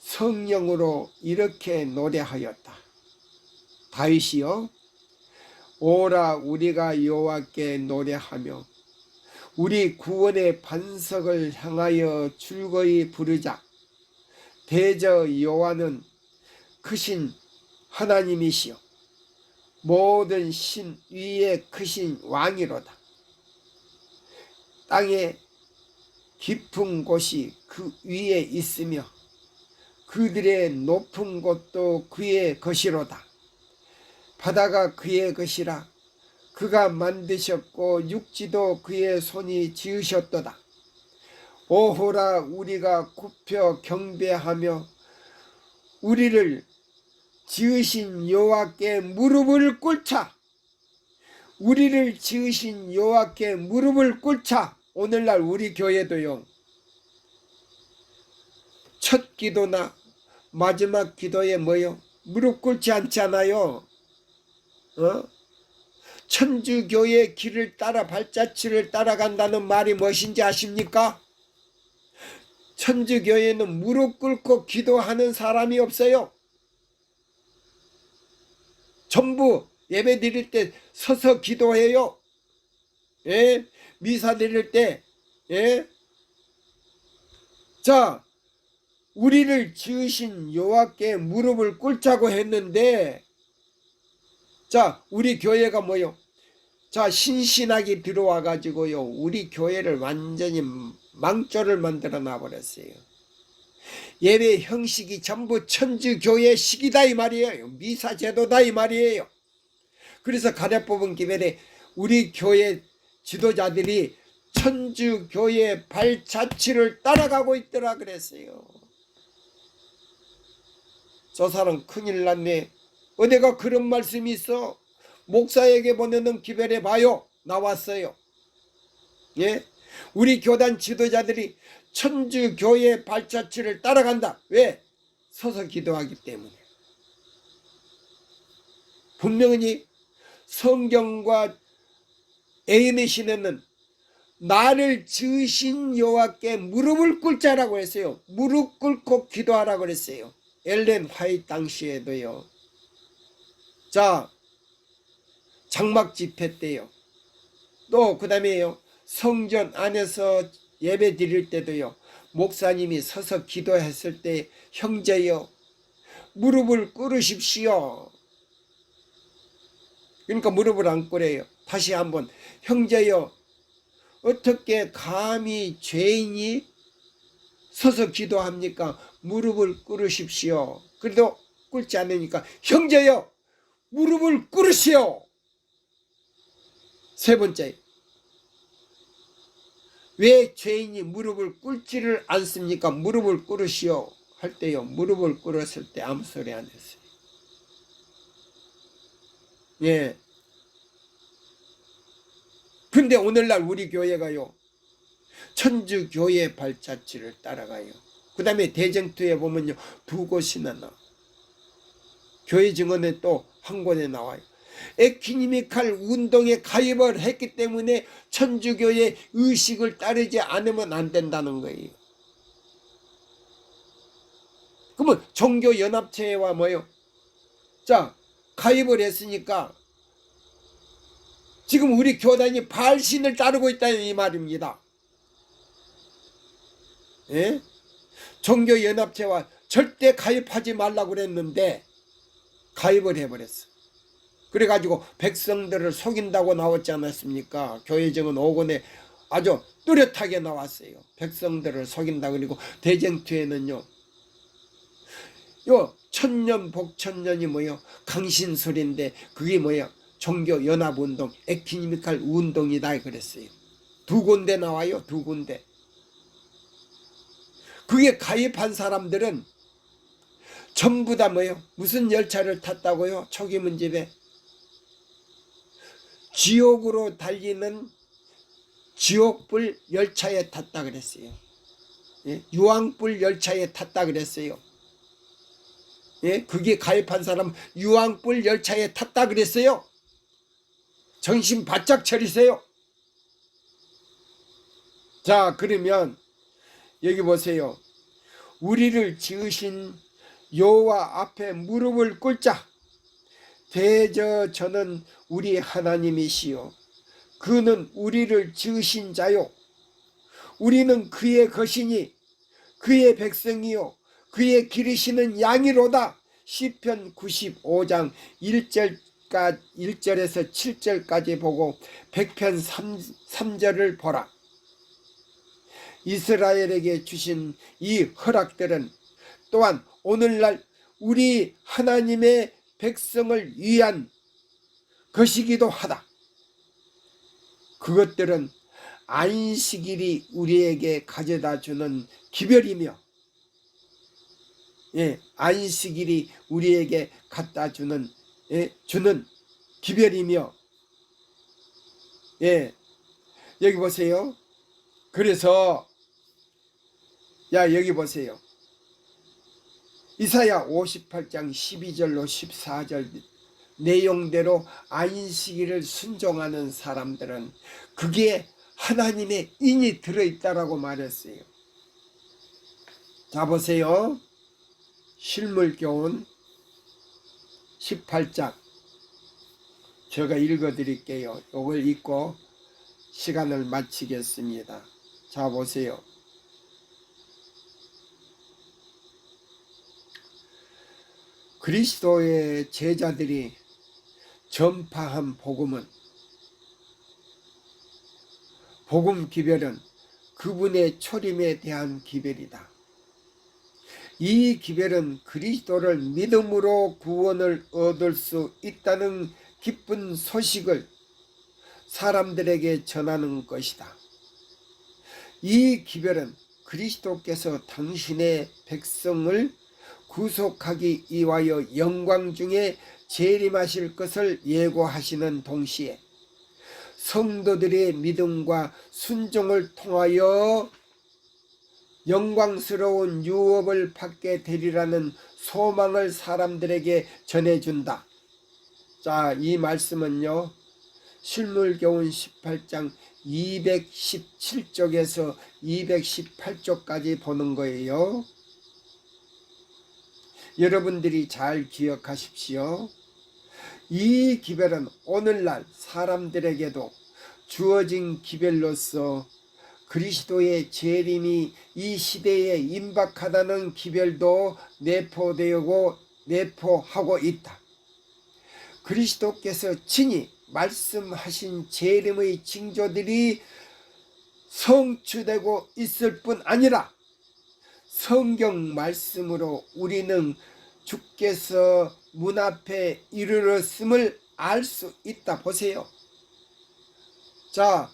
성령으로 이렇게 노래하였다. 다윗이여 오라 우리가 여호와께 노래하며 우리 구원의 반석을 향하여 즐거이 부르자. 대저 여호와는 크신 하나님이시여 모든 신 위에 크신 왕이로다. 땅의 깊은 곳이 그 위에 있으며 그들의 높은 곳도 그의 것이로다. 바다가 그의 것이라. 그가 만드셨고 육지도 그의 손이 지으셨도다. 오호라 우리가 굽혀 경배하며 우리를 지으신 여호와께 무릎을 꿇자. 우리를 지으신 여호와께 무릎을 꿇자. 오늘날 우리 교회도요. 첫 기도나 마지막 기도에 뭐요? 무릎 꿇지 않잖아요. 천주교의 길을 따라 발자취를 따라간다는 말이 무엇인지 아십니까? 천주교회는 무릎 꿇고 기도하는 사람이 없어요. 전부 예배 드릴 때 서서 기도해요. 예? 미사 드릴 때, 예? 자, 우리를 지으신 여호와께 무릎을 꿇자고 했는데, 자, 우리 교회가 뭐요? 자, 신신하게 들어와 가지고요, 우리 교회를 완전히 망조를 만들어 놔버렸어요. 예배 형식이 전부 천주교회식이다 이 말이에요. 미사 제도다 이 말이에요. 그래서 가래 뽑은 기별에 우리 교회 지도자들이 천주교회 발자취를 따라가고 있더라 그랬어요. 저 사람 큰일 났네. 어디가 그런 말씀이 있어? 목사에게 보내는 기별에 봐요. 나왔어요. 예? 우리 교단 지도자들이 천주교회 발자취를 따라간다. 왜? 서서 기도하기 때문에. 분명히 성경과 에이미 시내는 나를 지으신 여호와께 무릎을 꿇자라고 했어요. 무릎 꿇고 기도하라고 그랬어요. 엘렌 화이트 당시에도요. 자, 장막 집회 때요. 또 그 다음에요. 성전 안에서 예배 드릴 때도요. 목사님이 서서 기도했을 때 형제여 무릎을 꿇으십시오. 그러니까 무릎을 안 꿇어요. 다시 한번 형제여 어떻게 감히 죄인이 서서 기도합니까? 무릎을 꿇으십시오. 그래도 꿇지 않으니까 형제여 무릎을 꿇으시오. 세 번째, 왜 죄인이 무릎을 꿇지를 않습니까? 무릎을 꿇으시오 할 때요. 무릎을 꿇었을 때 아무 소리 안 했어요. 예. 근데 오늘날 우리 교회가요. 천주교회 발자취를 따라가요. 그 다음에 대쟁투에 보면요. 두 곳이나 나와요. 교회 증언에 또 한 곳에 나와요. 에큐메니칼 운동에 가입을 했기 때문에 천주교의 의식을 따르지 않으면 안 된다는 거예요. 그러면 종교연합체와 뭐요? 자, 가입을 했으니까 지금 우리 교단이 바알신을 따르고 있다는 이 말입니다. 예? 종교연합체와 절대 가입하지 말라고 그랬는데 가입을 해버렸어. 그래가지고 백성들을 속인다고 나왔지 않았습니까? 교회정은 5권에 아주 뚜렷하게 나왔어요. 백성들을 속인다. 그리고 대쟁투에는요. 요 천년 복천년이 뭐요? 강신술인데 그게 뭐야? 종교연합운동, 에큐메니칼 운동이다 그랬어요. 두 군데 나와요. 두 군데. 그게 가입한 사람들은 전부 다 뭐요? 무슨 열차를 탔다고요? 초기문집에 지옥으로 달리는 지옥불 열차에 탔다 그랬어요. 예? 유황불 열차에 탔다 그랬어요. 예? 그게 가입한 사람 유황불 열차에 탔다 그랬어요. 정신 바짝 차리세요. 자, 그러면 여기 보세요. 우리를 지으신 여호와 앞에 무릎을 꿇자. 대저 저는 우리 하나님이시요 그는 우리를 지으신 자요 우리는 그의 것이니 그의 백성이요 그의 기르시는 양이로다. 시편 95장 1절에서 7절까지 보고 100편 3절을 보라. 이스라엘에게 주신 이 허락들은 또한 오늘날 우리 하나님의 백성을 위한 것이기도 하다. 그것들은 안식일이 우리에게 가져다 주는 기별이며, 예, 안식일이 우리에게 갖다 주는, 예, 주는 기별이며, 예, 여기 보세요. 그래서, 야, 여기 보세요. 이사야 58장 12절로 14절 내용대로 안식일을 순종하는 사람들은 그게 하나님의 인이 들어있다라고 말했어요. 자, 보세요. 실물교훈 18장 제가 읽어드릴게요. 이걸 읽고 시간을 마치겠습니다. 자, 보세요. 그리스도의 제자들이 전파한 복음 기별은 그분의 초림에 대한 기별이다. 이 기별은 그리스도를 믿음으로 구원을 얻을 수 있다는 기쁜 소식을 사람들에게 전하는 것이다. 이 기별은 그리스도께서 당신의 백성을 구속하기 위하여 영광 중에 재림하실 것을 예고하시는 동시에 성도들의 믿음과 순종을 통하여 영광스러운 유업을 받게 되리라는 소망을 사람들에게 전해준다. 자, 이 말씀은요. 실물교훈 18장 217쪽에서 218쪽까지 보는 거예요. 여러분들이 잘 기억하십시오. 이 기별은 오늘날 사람들에게도 주어진 기별로서 그리스도의 재림이 이 시대에 임박하다는 기별도 내포하고 있다. 그리스도께서 친히 말씀하신 재림의 징조들이 성취되고 있을 뿐 아니라 성경 말씀으로 우리는 주께서 문 앞에 이르렀음을 알 수 있다. 보세요. 자,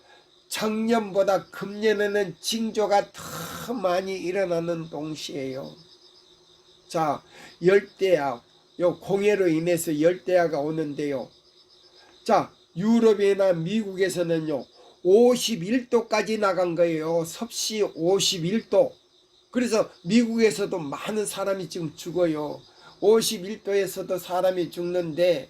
작년보다 금년에는 징조가 더 많이 일어나는 동시에요. 자, 열대야, 요 공해로 인해서 열대야가 오는데요. 자, 유럽이나 미국에서는요 51도까지 나간 거예요. 섭씨 51도. 그래서 미국에서도 많은 사람이 지금 죽어요. 51도에서도 사람이 죽는데,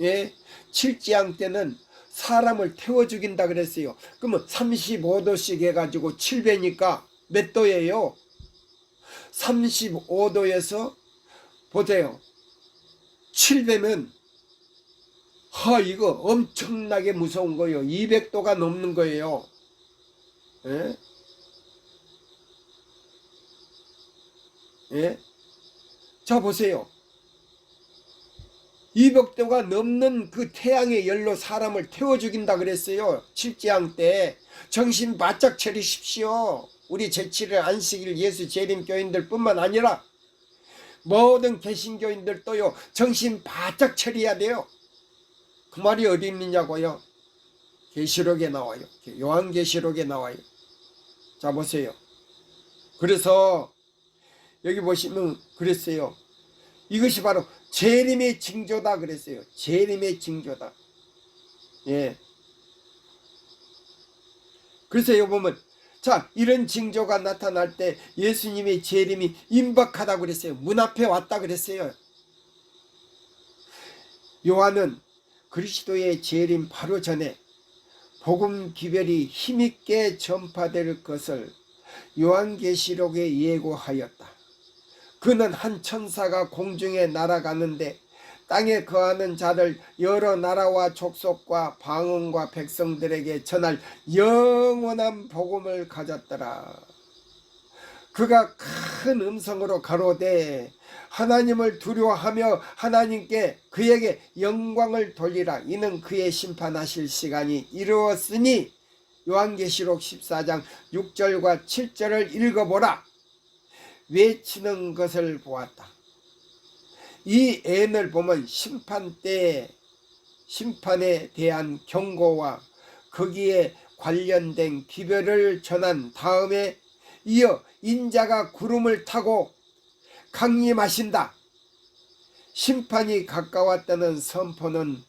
예, 칠지양 때는 사람을 태워 죽인다 그랬어요. 그러면 35도씩 해가지고 7배니까 몇 도예요? 35도에서 보세요. 7배면 이거 엄청나게 무서운 거예요. 200도가 넘는 거예요. 예? 예? 자, 보세요. 200도가 넘는 그 태양의 열로 사람을 태워 죽인다 그랬어요. 칠지양 때. 정신 바짝 차리십시오. 우리 제7일 안식일 예수 재림 교인들 뿐만 아니라 모든 개신교인들도요 정신 바짝 차려야 돼요. 그 말이 어디 있느냐고요? 계시록에 나와요. 요한계시록에 나와요. 자, 보세요. 그래서 여기 보시면 그랬어요. 이것이 바로 재림의 징조다 그랬어요. 재림의 징조다. 예. 그래서 여기 보면, 자, 이런 징조가 나타날 때 예수님의 재림이 임박하다 그랬어요. 문 앞에 왔다 그랬어요. 요한은 그리스도의 재림 바로 전에 복음 기별이 힘있게 전파될 것을 요한계시록에 예고하였다. 그는 한 천사가 공중에 날아가는데 땅에 거하는 자들 여러 나라와 족속과 방언과 백성들에게 전할 영원한 복음을 가졌더라. 그가 큰 음성으로 가로되 하나님을 두려워하며 하나님께 그에게 영광을 돌리라. 이는 그의 심판하실 시간이 이루었으니 요한계시록 14장 6절과 7절을 읽어보라. 외치는 것을 보았다. 이 애를 보면 심판 때 심판에 대한 경고와 거기에 관련된 기별을 전한 다음에 이어 인자가 구름을 타고 강림하신다. 심판이 가까웠다는 선포는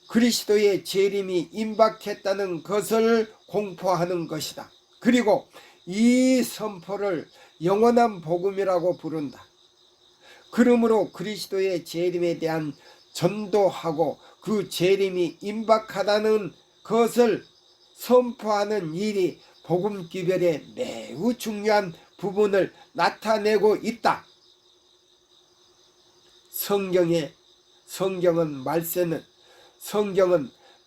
그리스도의 재림이 임박했다는 것을 공포하는 것이다. 그리고 이 선포를 영원한 복음이라고 부른다. 그러므로 그리스도의 재림에 대한 전도하고 그 재림이 임박하다는 것을 선포하는 일이 복음 기별의 매우 중요한 부분을 나타내고 있다. 성경은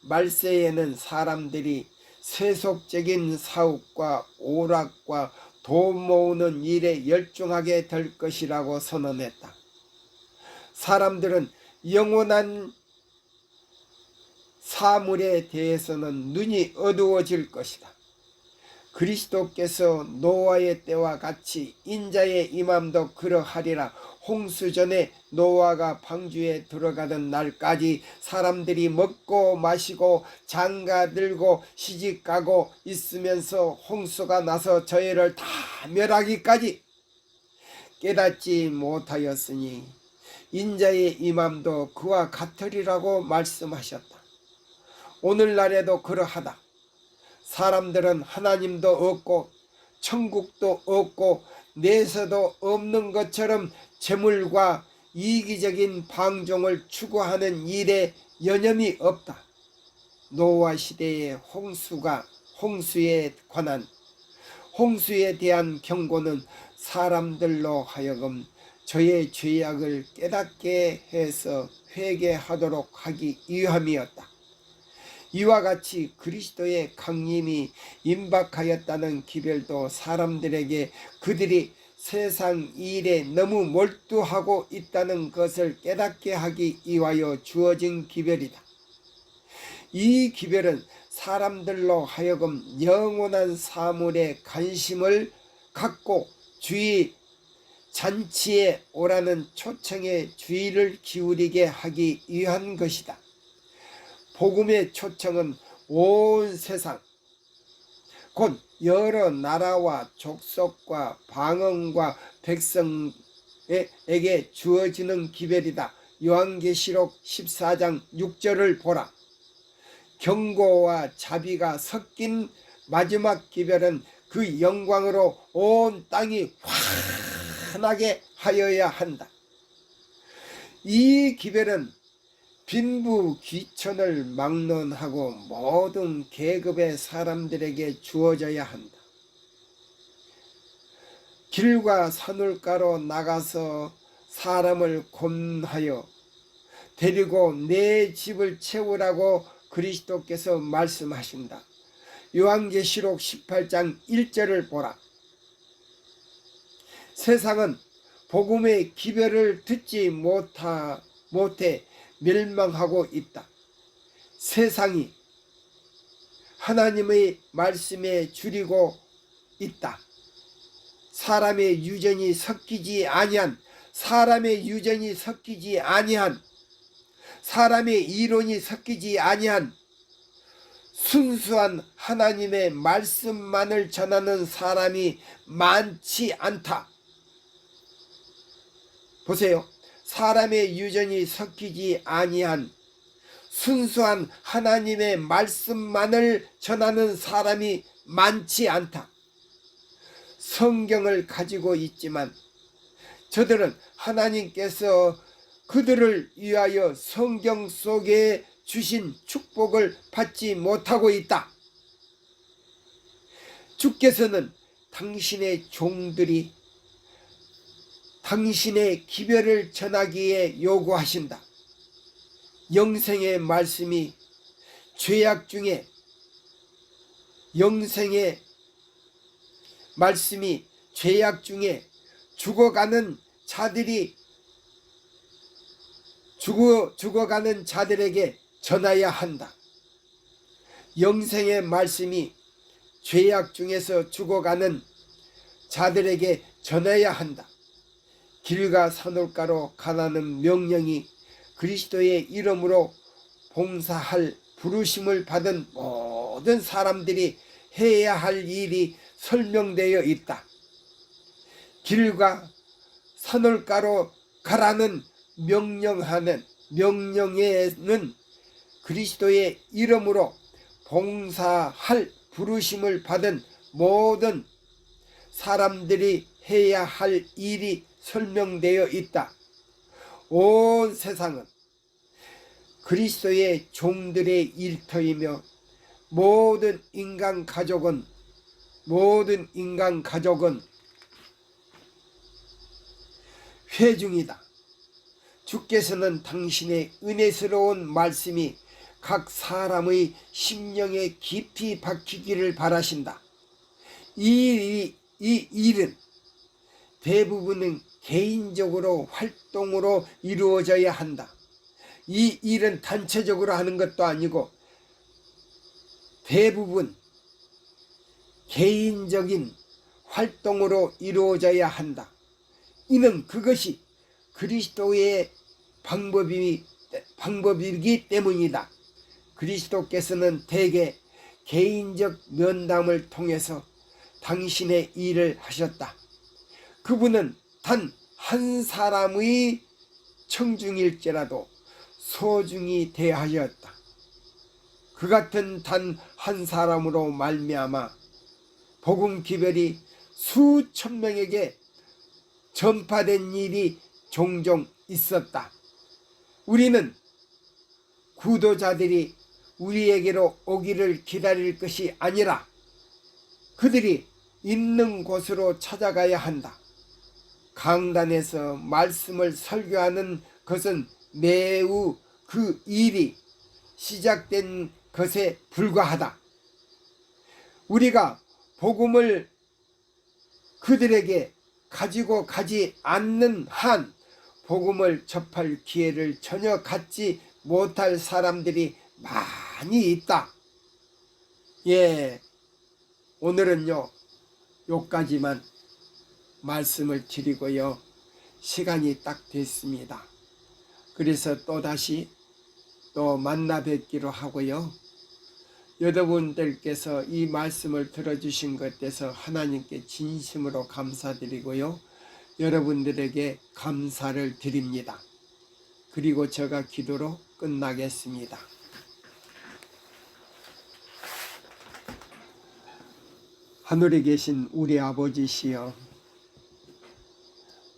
말세에는 사람들이 세속적인 사업과 오락과 돈 모으는 일에 열중하게 될 것이라고 선언했다. 사람들은 영원한 사물에 대해서는 눈이 어두워질 것이다. 그리스도께서 노아의 때와 같이 인자의 임함도 그러하리라. 홍수전에 노아가 방주에 들어가던 날까지 사람들이 먹고 마시고 장가들고 시집가고 있으면서 홍수가 나서 저희를 다 멸하기까지 깨닫지 못하였으니 인자의 임함도 그와 같으리라고 말씀하셨다. 오늘날에도 그러하다. 사람들은 하나님도 없고 천국도 없고 내세도 없는 것처럼 재물과 이기적인 방종을 추구하는 일에 여념이 없다. 노아 시대의 홍수에 대한 경고는 사람들로 하여금 저의 죄악을 깨닫게 해서 회개하도록 하기 위함이었다. 이와 같이 그리스도의 강림이 임박하였다는 기별도 사람들에게 그들이 세상 일에 너무 몰두하고 있다는 것을 깨닫게 하기 위하여 주어진 기별이다. 이 기별은 사람들로 하여금 영원한 사물에 관심을 갖고 주의 잔치에 오라는 초청에 주의를 기울이게 하기 위한 것이다. 복음의 초청은 온 세상, 곧 여러 나라와 족속과 방언과 백성에게 주어지는 기별이다. 요한계시록 14장 6절을 보라. 경고와 자비가 섞인 마지막 기별은 그 영광으로 온 땅이 환하게 하여야 한다. 이 기별은 빈부 귀천을 막론하고 모든 계급의 사람들에게 주어져야 한다. 길과 산울가로 나가서 사람을 권하여 데리고 내 집을 채우라고 그리스도께서 말씀하신다. 요한계시록 18장 1절을 보라. 세상은 복음의 기별을 듣지 못해 멸망하고 있다. 세상이 하나님의 말씀에 줄이고 있다. 사람의 유전이 섞이지 아니한, 사람의 이론이 섞이지 아니한 순수한 하나님의 말씀만을 전하는 사람이 많지 않다. 보세요. 사람의 유전이 섞이지 아니한 순수한 하나님의 말씀만을 전하는 사람이 많지 않다. 성경을 가지고 있지만 저들은 하나님께서 그들을 위하여 성경 속에 주신 축복을 받지 못하고 있다. 주께서는 당신의 종들이 당신의 기별을 전하기에 요구하신다. 영생의 말씀이 죄악 중에 죽어가는 자들에게 전하야 한다. 영생의 말씀이 죄악 중에서 죽어가는 자들에게 전해야 한다. 길과 산울가로 가라는 명령이 그리스도의 이름으로 봉사할 부르심을 받은 모든 사람들이 해야 할 일이 설명되어 있다. 길과 산울가로 가라는 명령에는 그리스도의 이름으로 봉사할 부르심을 받은 모든 사람들이 해야 할 일이 설명되어 있다. 온 세상은 그리스도의 종들의 일터이며 모든 인간 가족은 회중이다. 주께서는 당신의 은혜스러운 말씀이 각 사람의 심령에 깊이 박히기를 바라신다. 이 일은 대부분은 개인적으로 활동으로 이루어져야 한다. 이 일은 단체적으로 하는 것도 아니고 대부분 개인적인 활동으로 이루어져야 한다. 이는 그것이 그리스도의 방법이기 때문이다. 그리스도께서는 대개 개인적 면담을 통해서 당신의 일을 하셨다. 그분은 단 한 사람의 청중일지라도 소중히 대하였다. 그 같은 단 한 사람으로 말미암아 복음 기별이 수천 명에게 전파된 일이 종종 있었다. 우리는 구도자들이 우리에게로 오기를 기다릴 것이 아니라 그들이 있는 곳으로 찾아가야 한다. 강단에서 말씀을 설교하는 것은 매우 그 일이 시작된 것에 불과하다. 우리가 복음을 그들에게 가지고 가지 않는 한 복음을 접할 기회를 전혀 갖지 못할 사람들이 많이 있다. 예, 오늘은요 요까지만 말씀을 드리고요, 시간이 딱 됐습니다. 그래서 또다시 또 만나 뵙기로 하고요, 여러분들께서 이 말씀을 들어주신 것에 대해서 하나님께 진심으로 감사드리고요, 여러분들에게 감사를 드립니다. 그리고 제가 기도로 끝나겠습니다. 하늘에 계신 우리 아버지시여,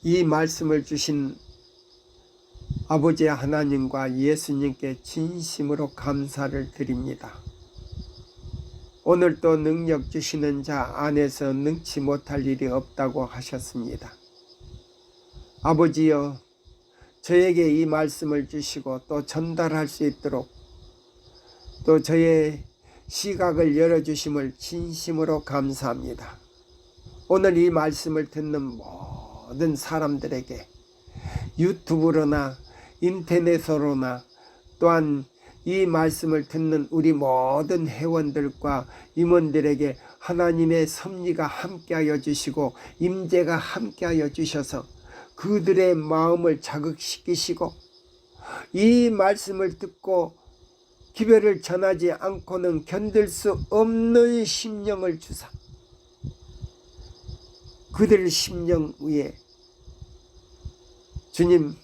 이 말씀을 주신 아버지 하나님과 예수님께 진심으로 감사를 드립니다. 오늘도 능력 주시는 자 안에서 능치 못할 일이 없다고 하셨습니다. 아버지여, 저에게 이 말씀을 주시고 또 전달할 수 있도록 또 저의 시각을 열어주심을 진심으로 감사합니다. 오늘 이 말씀을 듣는 모든 사람들에게 유튜브로나 인터넷으로나 또한 이 말씀을 듣는 우리 모든 회원들과 임원들에게 하나님의 섭리가 함께하여 주시고 임재가 함께하여 주셔서 그들의 마음을 자극시키시고 이 말씀을 듣고 기별을 전하지 않고는 견딜 수 없는 심령을 주사 그들 심령 위에 주님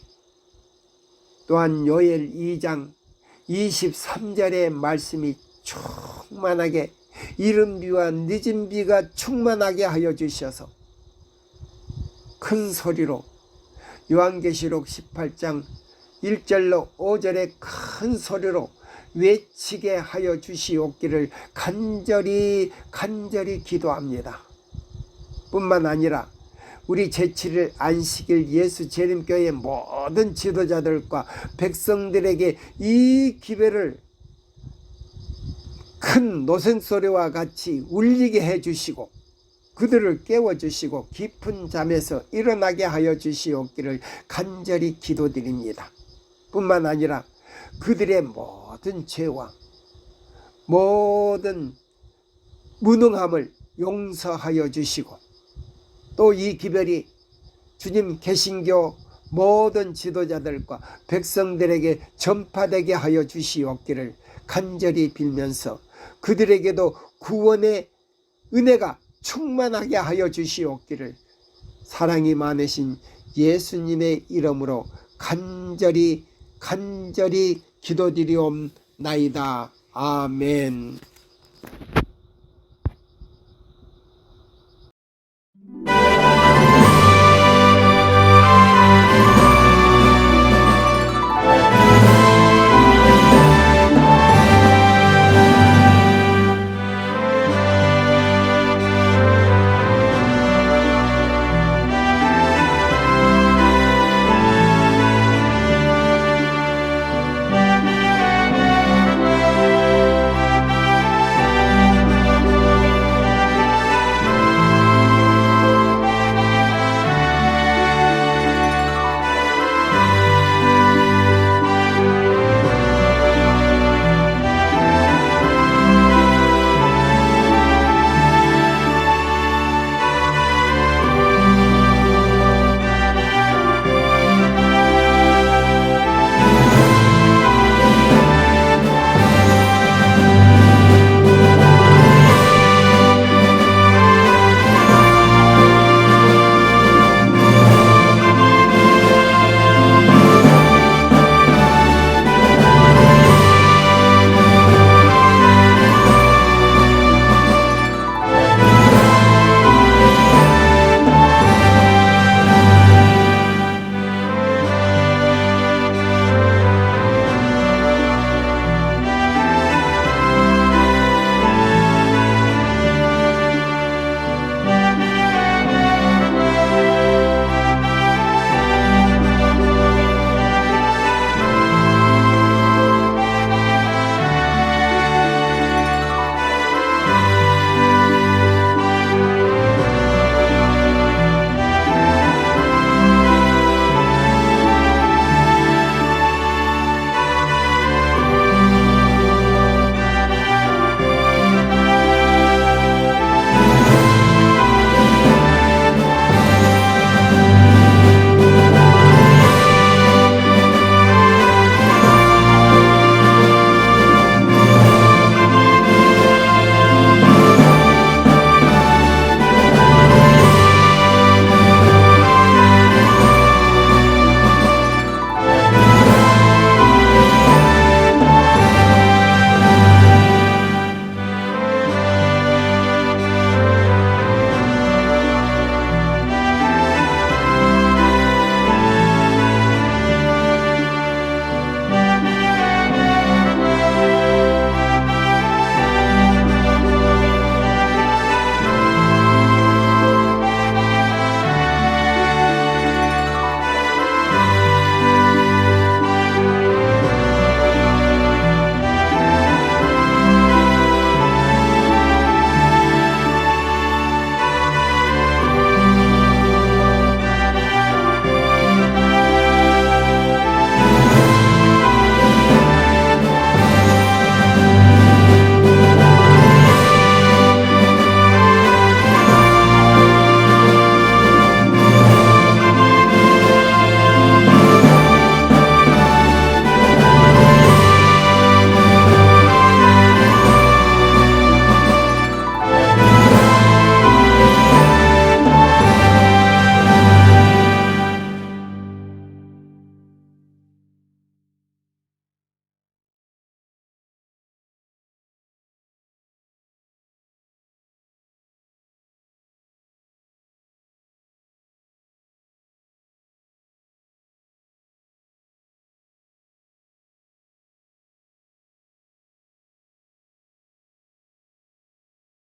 또한 요엘 2장 23절의 말씀이 충만하게 이른 비와 늦은 비가 충만하게 하여 주셔서 큰 소리로 요한계시록 18장 1절로 5절의 큰 소리로 외치게 하여 주시옵기를 간절히 기도합니다. 뿐만 아니라 우리 제7일 안식일 예수 재림교회 모든 지도자들과 백성들에게 이 기회를 큰 노생소리와 같이 울리게 해주시고 그들을 깨워주시고 깊은 잠에서 일어나게 하여 주시옵기를 간절히 기도드립니다. 뿐만 아니라 그들의 모든 죄와 모든 무능함을 용서하여 주시고 또 이 기별이 주님 개신교 모든 지도자들과 백성들에게 전파되게 하여 주시옵기를 간절히 빌면서 그들에게도 구원의 은혜가 충만하게 하여 주시옵기를 사랑이 많으신 예수님의 이름으로 간절히 기도드리옵나이다. 아멘.